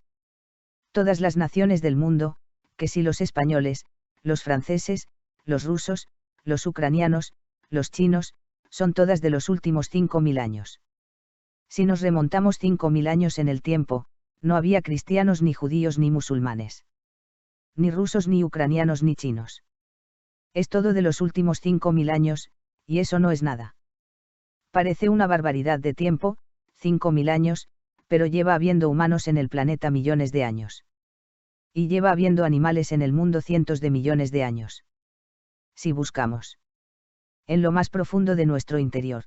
Todas las naciones del mundo, que si los españoles, los franceses, los rusos, los ucranianos, los chinos, son todas de los últimos 5000 años. Si nos remontamos 5000 años en el tiempo, no había cristianos ni judíos ni musulmanes. Ni rusos ni ucranianos ni chinos. Es todo de los últimos 5000 años, y eso no es nada. Parece una barbaridad de tiempo, 5000 años, pero lleva habiendo humanos en el planeta millones de años. Y lleva habiendo animales en el mundo cientos de millones de años. Si buscamos en lo más profundo de nuestro interior,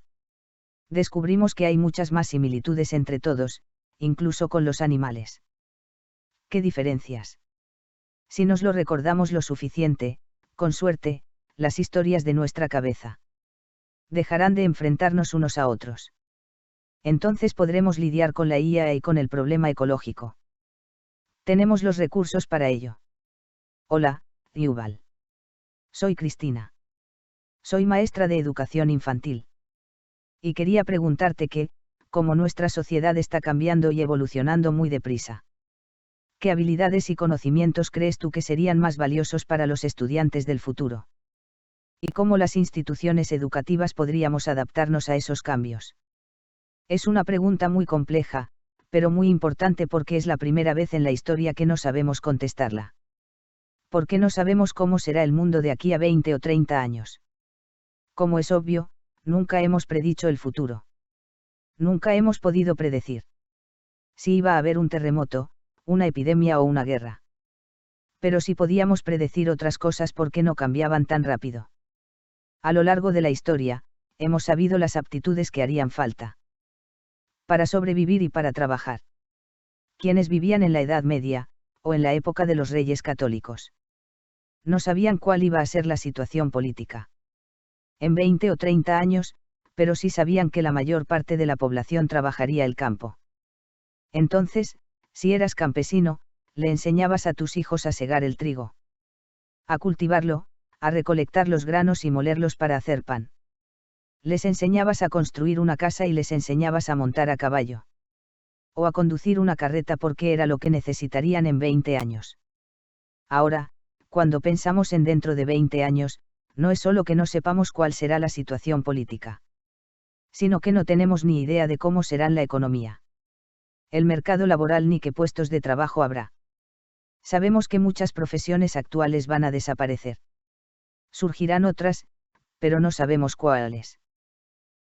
descubrimos que hay muchas más similitudes entre todos, incluso con los animales. ¿Qué diferencias? Si nos lo recordamos lo suficiente, con suerte, las historias de nuestra cabeza dejarán de enfrentarnos unos a otros. Entonces podremos lidiar con la IA y con el problema ecológico. Tenemos los recursos para ello. Hola, Yuval. Soy Cristina. Soy maestra de educación infantil. Y quería preguntarte como nuestra sociedad está cambiando y evolucionando muy deprisa, ¿qué habilidades y conocimientos crees tú que serían más valiosos para los estudiantes del futuro? ¿Y cómo las instituciones educativas podríamos adaptarnos a esos cambios? Es una pregunta muy compleja, pero muy importante porque es la primera vez en la historia que no sabemos contestarla. Porque no sabemos cómo será el mundo de aquí a 20 o 30 años. Como es obvio, nunca hemos predicho el futuro. Nunca hemos podido predecir si iba a haber un terremoto, una epidemia o una guerra. Pero sí podíamos predecir otras cosas porque no cambiaban tan rápido. A lo largo de la historia, hemos sabido las aptitudes que harían falta para sobrevivir y para trabajar. Quienes vivían en la Edad Media, o en la época de los Reyes Católicos, no sabían cuál iba a ser la situación política en 20 o 30 años, pero sí sabían que la mayor parte de la población trabajaría el campo. Entonces, si eras campesino, le enseñabas a tus hijos a segar el trigo, a cultivarlo, a recolectar los granos y molerlos para hacer pan. Les enseñabas a construir una casa y les enseñabas a montar a caballo. O a conducir una carreta porque era lo que necesitarían en 20 años. Ahora, cuando pensamos en dentro de 20 años, no es solo que no sepamos cuál será la situación política, sino que no tenemos ni idea de cómo será la economía, el mercado laboral ni qué puestos de trabajo habrá. Sabemos que muchas profesiones actuales van a desaparecer. Surgirán otras, pero no sabemos cuáles.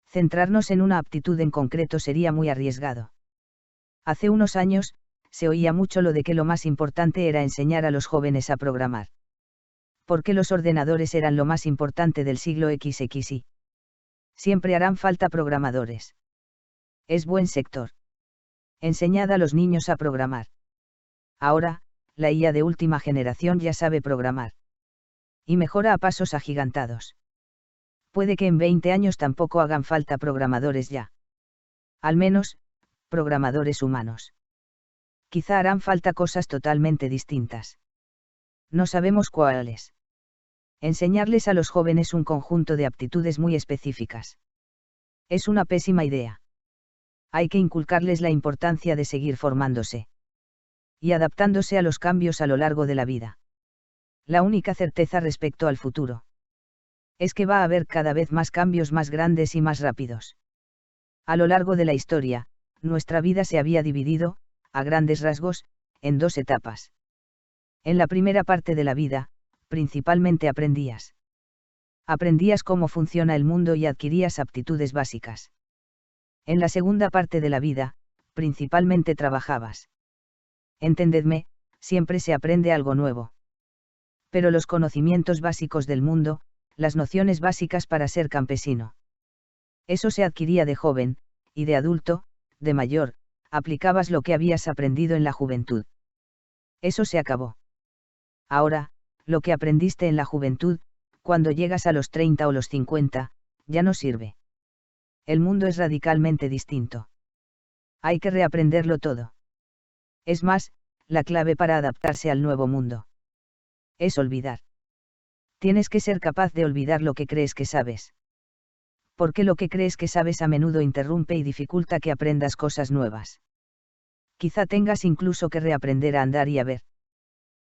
Centrarnos en una aptitud en concreto sería muy arriesgado. Hace unos años, se oía mucho lo de que lo más importante era enseñar a los jóvenes a programar. Porque los ordenadores eran lo más importante del siglo XXI. Siempre harán falta programadores. Es buen sector. Enseñad a los niños a programar. Ahora, la IA de última generación ya sabe programar. Y mejora a pasos agigantados. Puede que en 20 años tampoco hagan falta programadores ya. Al menos, programadores humanos. Quizá harán falta cosas totalmente distintas. No sabemos cuáles. Enseñarles a los jóvenes un conjunto de aptitudes muy específicas. Es una pésima idea. Hay que inculcarles la importancia de seguir formándose. Y adaptándose a los cambios a lo largo de la vida. La única certeza respecto al futuro. Es que va a haber cada vez más cambios más grandes y más rápidos. A lo largo de la historia, nuestra vida se había dividido, a grandes rasgos, en dos etapas. En la primera parte de la vida, principalmente aprendías. Aprendías cómo funciona el mundo y adquirías aptitudes básicas. En la segunda parte de la vida, principalmente trabajabas. Entendedme, siempre se aprende algo nuevo. Pero los conocimientos básicos del mundo, las nociones básicas para ser campesino. Eso se adquiría de joven, y de adulto, de mayor, aplicabas lo que habías aprendido en la juventud. Eso se acabó. Ahora, lo que aprendiste en la juventud, cuando llegas a los 30 o los 50, ya no sirve. El mundo es radicalmente distinto. Hay que reaprenderlo todo. Es más, la clave para adaptarse al nuevo mundo es olvidar. Tienes que ser capaz de olvidar lo que crees que sabes. Porque lo que crees que sabes a menudo interrumpe y dificulta que aprendas cosas nuevas. Quizá tengas incluso que reaprender a andar y a ver.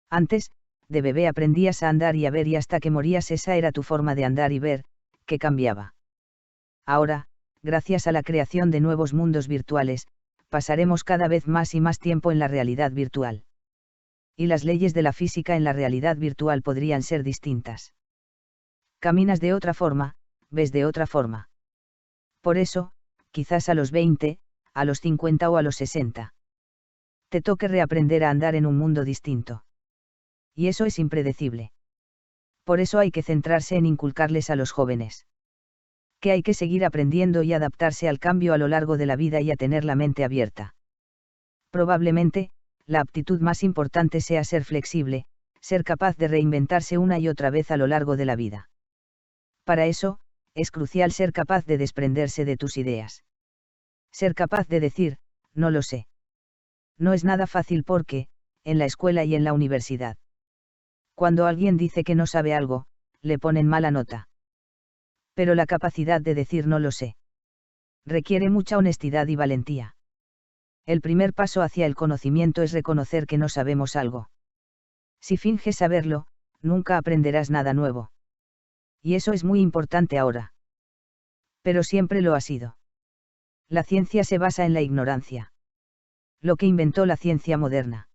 Antes, de bebé aprendías a andar y a ver y hasta que morías esa era tu forma de andar y ver, que cambiaba. Ahora, gracias a la creación de nuevos mundos virtuales, pasaremos cada vez más y más tiempo en la realidad virtual. Y las leyes de la física en la realidad virtual podrían ser distintas. Caminas de otra forma, ves de otra forma. Por eso, quizás a los 20, a los 50 o a los 60. Te toque reaprender a andar en un mundo distinto. Y eso es impredecible. Por eso hay que centrarse en inculcarles a los jóvenes. Que hay que seguir aprendiendo y adaptarse al cambio a lo largo de la vida y a tener la mente abierta. Probablemente, la aptitud más importante sea ser flexible, ser capaz de reinventarse una y otra vez a lo largo de la vida. Para eso, es crucial ser capaz de desprenderse de tus ideas. Ser capaz de decir, no lo sé. No es nada fácil porque, en la escuela y en la universidad, cuando alguien dice que no sabe algo, le ponen mala nota. Pero la capacidad de decir no lo sé requiere mucha honestidad y valentía. El primer paso hacia el conocimiento es reconocer que no sabemos algo. Si finges saberlo, nunca aprenderás nada nuevo. Y eso es muy importante ahora. Pero siempre lo ha sido. La ciencia se basa en la ignorancia. Lo que inventó la ciencia moderna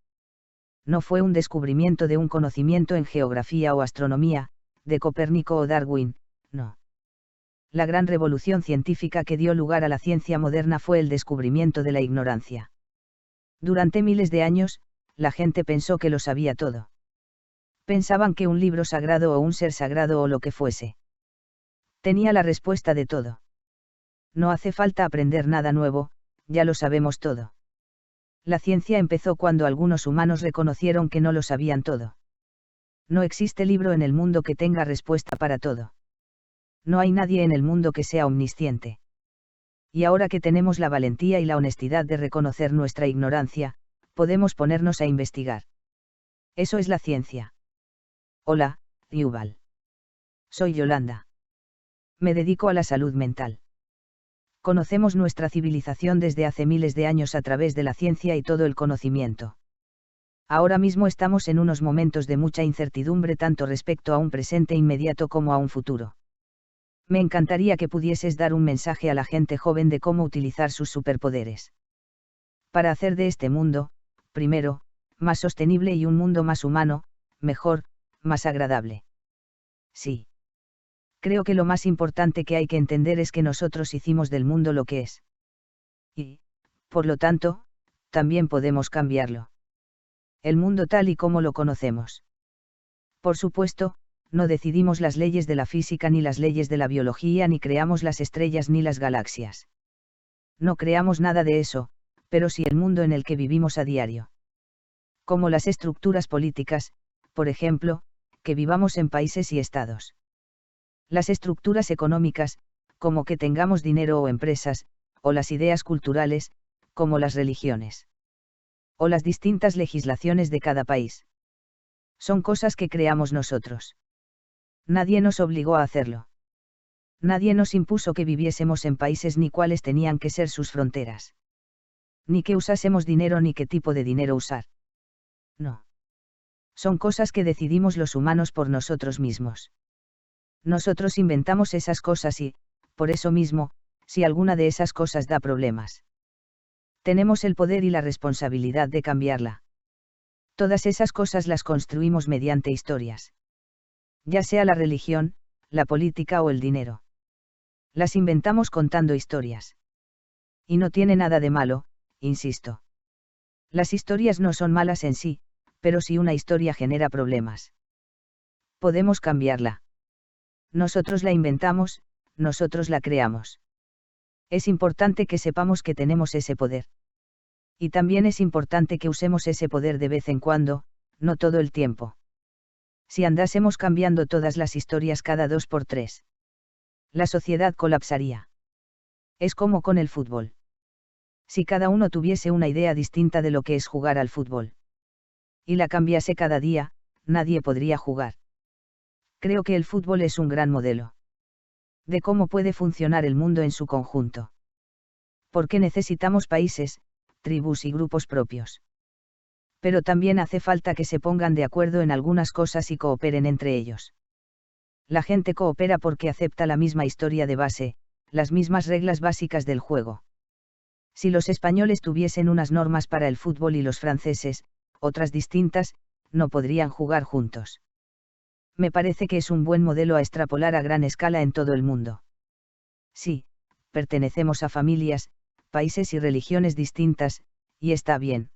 no fue un descubrimiento de un conocimiento en geografía o astronomía, de Copérnico o Darwin, no. La gran revolución científica que dio lugar a la ciencia moderna fue el descubrimiento de la ignorancia. Durante miles de años, la gente pensó que lo sabía todo. Pensaban que un libro sagrado o un ser sagrado o lo que fuese tenía la respuesta de todo. No hace falta aprender nada nuevo, ya lo sabemos todo. La ciencia empezó cuando algunos humanos reconocieron que no lo sabían todo. No existe libro en el mundo que tenga respuesta para todo. No hay nadie en el mundo que sea omnisciente. Y ahora que tenemos la valentía y la honestidad de reconocer nuestra ignorancia, podemos ponernos a investigar. Eso es la ciencia. Hola, Yuval. Soy Yolanda. Me dedico a la salud mental. Conocemos nuestra civilización desde hace miles de años a través de la ciencia y todo el conocimiento. Ahora mismo estamos en unos momentos de mucha incertidumbre tanto respecto a un presente inmediato como a un futuro. Me encantaría que pudieses dar un mensaje a la gente joven de cómo utilizar sus superpoderes. Para hacer de este mundo, primero, más sostenible y un mundo más humano, mejor, más agradable. Sí. Creo que lo más importante que hay que entender es que nosotros hicimos del mundo lo que es. Y, por lo tanto, también podemos cambiarlo. El mundo tal y como lo conocemos. Por supuesto, no decidimos las leyes de la física ni las leyes de la biología ni creamos las estrellas ni las galaxias. No creamos nada de eso, pero sí el mundo en el que vivimos a diario. Como las estructuras políticas, por ejemplo, que vivamos en países y estados. Las estructuras económicas, como que tengamos dinero o empresas, o las ideas culturales, como las religiones. O las distintas legislaciones de cada país. Son cosas que creamos nosotros. Nadie nos obligó a hacerlo. Nadie nos impuso que viviésemos en países ni cuáles tenían que ser sus fronteras. Ni que usásemos dinero ni qué tipo de dinero usar. No. Son cosas que decidimos los humanos por nosotros mismos. Nosotros inventamos esas cosas y, por eso mismo, si alguna de esas cosas da problemas, tenemos el poder y la responsabilidad de cambiarla. Todas esas cosas las construimos mediante historias. Ya sea la religión, la política o el dinero. Las inventamos contando historias. Y no tiene nada de malo, insisto. Las historias no son malas en sí, pero si una historia genera problemas, podemos cambiarla. Nosotros la inventamos, nosotros la creamos. Es importante que sepamos que tenemos ese poder. Y también es importante que usemos ese poder de vez en cuando, no todo el tiempo. Si andásemos cambiando todas las historias cada 2 por 3, la sociedad colapsaría. Es como con el fútbol. Si cada uno tuviese una idea distinta de lo que es jugar al fútbol, y la cambiase cada día, nadie podría jugar. Creo que el fútbol es un gran modelo de cómo puede funcionar el mundo en su conjunto. Porque necesitamos países, tribus y grupos propios. Pero también hace falta que se pongan de acuerdo en algunas cosas y cooperen entre ellos. La gente coopera porque acepta la misma historia de base, las mismas reglas básicas del juego. Si los españoles tuviesen unas normas para el fútbol y los franceses, otras distintas, no podrían jugar juntos. Me parece que es un buen modelo a extrapolar a gran escala en todo el mundo. Sí, pertenecemos a familias, países y religiones distintas, y está bien.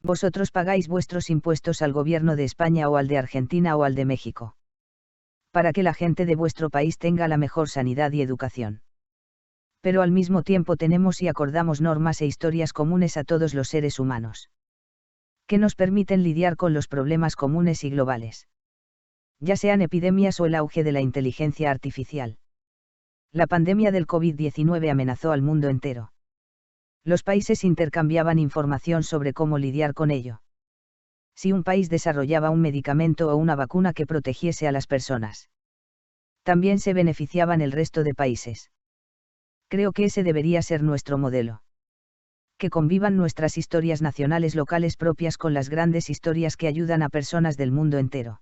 Vosotros pagáis vuestros impuestos al gobierno de España o al de Argentina o al de México. Para que la gente de vuestro país tenga la mejor sanidad y educación. Pero al mismo tiempo tenemos y acordamos normas e historias comunes a todos los seres humanos. Que nos permiten lidiar con los problemas comunes y globales. Ya sean epidemias o el auge de la inteligencia artificial. La pandemia del COVID-19 amenazó al mundo entero. Los países intercambiaban información sobre cómo lidiar con ello. Si un país desarrollaba un medicamento o una vacuna que protegiese a las personas, también se beneficiaban el resto de países. Creo que ese debería ser nuestro modelo. Que convivan nuestras historias nacionales locales propias con las grandes historias que ayudan a personas del mundo entero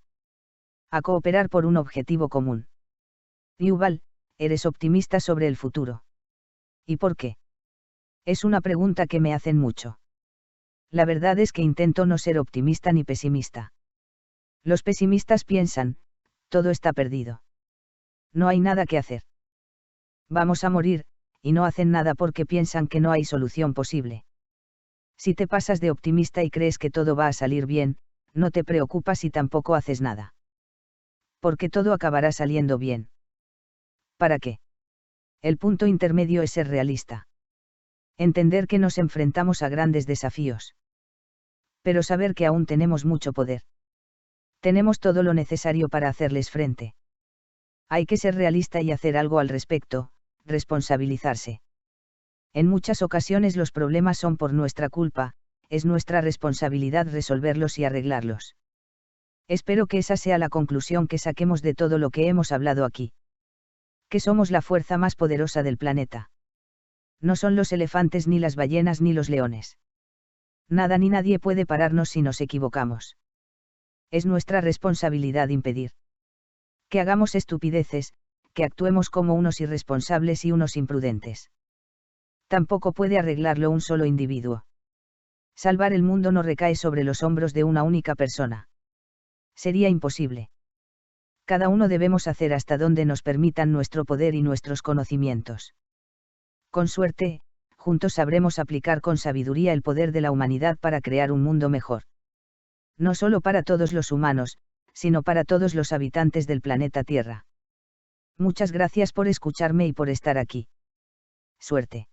a cooperar por un objetivo común. Yuval, ¿eres optimista sobre el futuro? ¿Y por qué? Es una pregunta que me hacen mucho. La verdad es que intento no ser optimista ni pesimista. Los pesimistas piensan, todo está perdido. No hay nada que hacer. Vamos a morir, y no hacen nada porque piensan que no hay solución posible. Si te pasas de optimista y crees que todo va a salir bien, no te preocupas y tampoco haces nada. Porque todo acabará saliendo bien. ¿Para qué? El punto intermedio es ser realista. Entender que nos enfrentamos a grandes desafíos. Pero saber que aún tenemos mucho poder. Tenemos todo lo necesario para hacerles frente. Hay que ser realista y hacer algo al respecto, responsabilizarse. En muchas ocasiones los problemas son por nuestra culpa, es nuestra responsabilidad resolverlos y arreglarlos. Espero que esa sea la conclusión que saquemos de todo lo que hemos hablado aquí. Que somos la fuerza más poderosa del planeta. No son los elefantes ni las ballenas ni los leones. Nada ni nadie puede pararnos si nos equivocamos. Es nuestra responsabilidad impedir que hagamos estupideces, que actuemos como unos irresponsables y unos imprudentes. Tampoco puede arreglarlo un solo individuo. Salvar el mundo no recae sobre los hombros de una única persona. Sería imposible. Cada uno debemos hacer hasta donde nos permitan nuestro poder y nuestros conocimientos. Con suerte, juntos sabremos aplicar con sabiduría el poder de la humanidad para crear un mundo mejor. No solo para todos los humanos, sino para todos los habitantes del planeta Tierra. Muchas gracias por escucharme y por estar aquí. Suerte.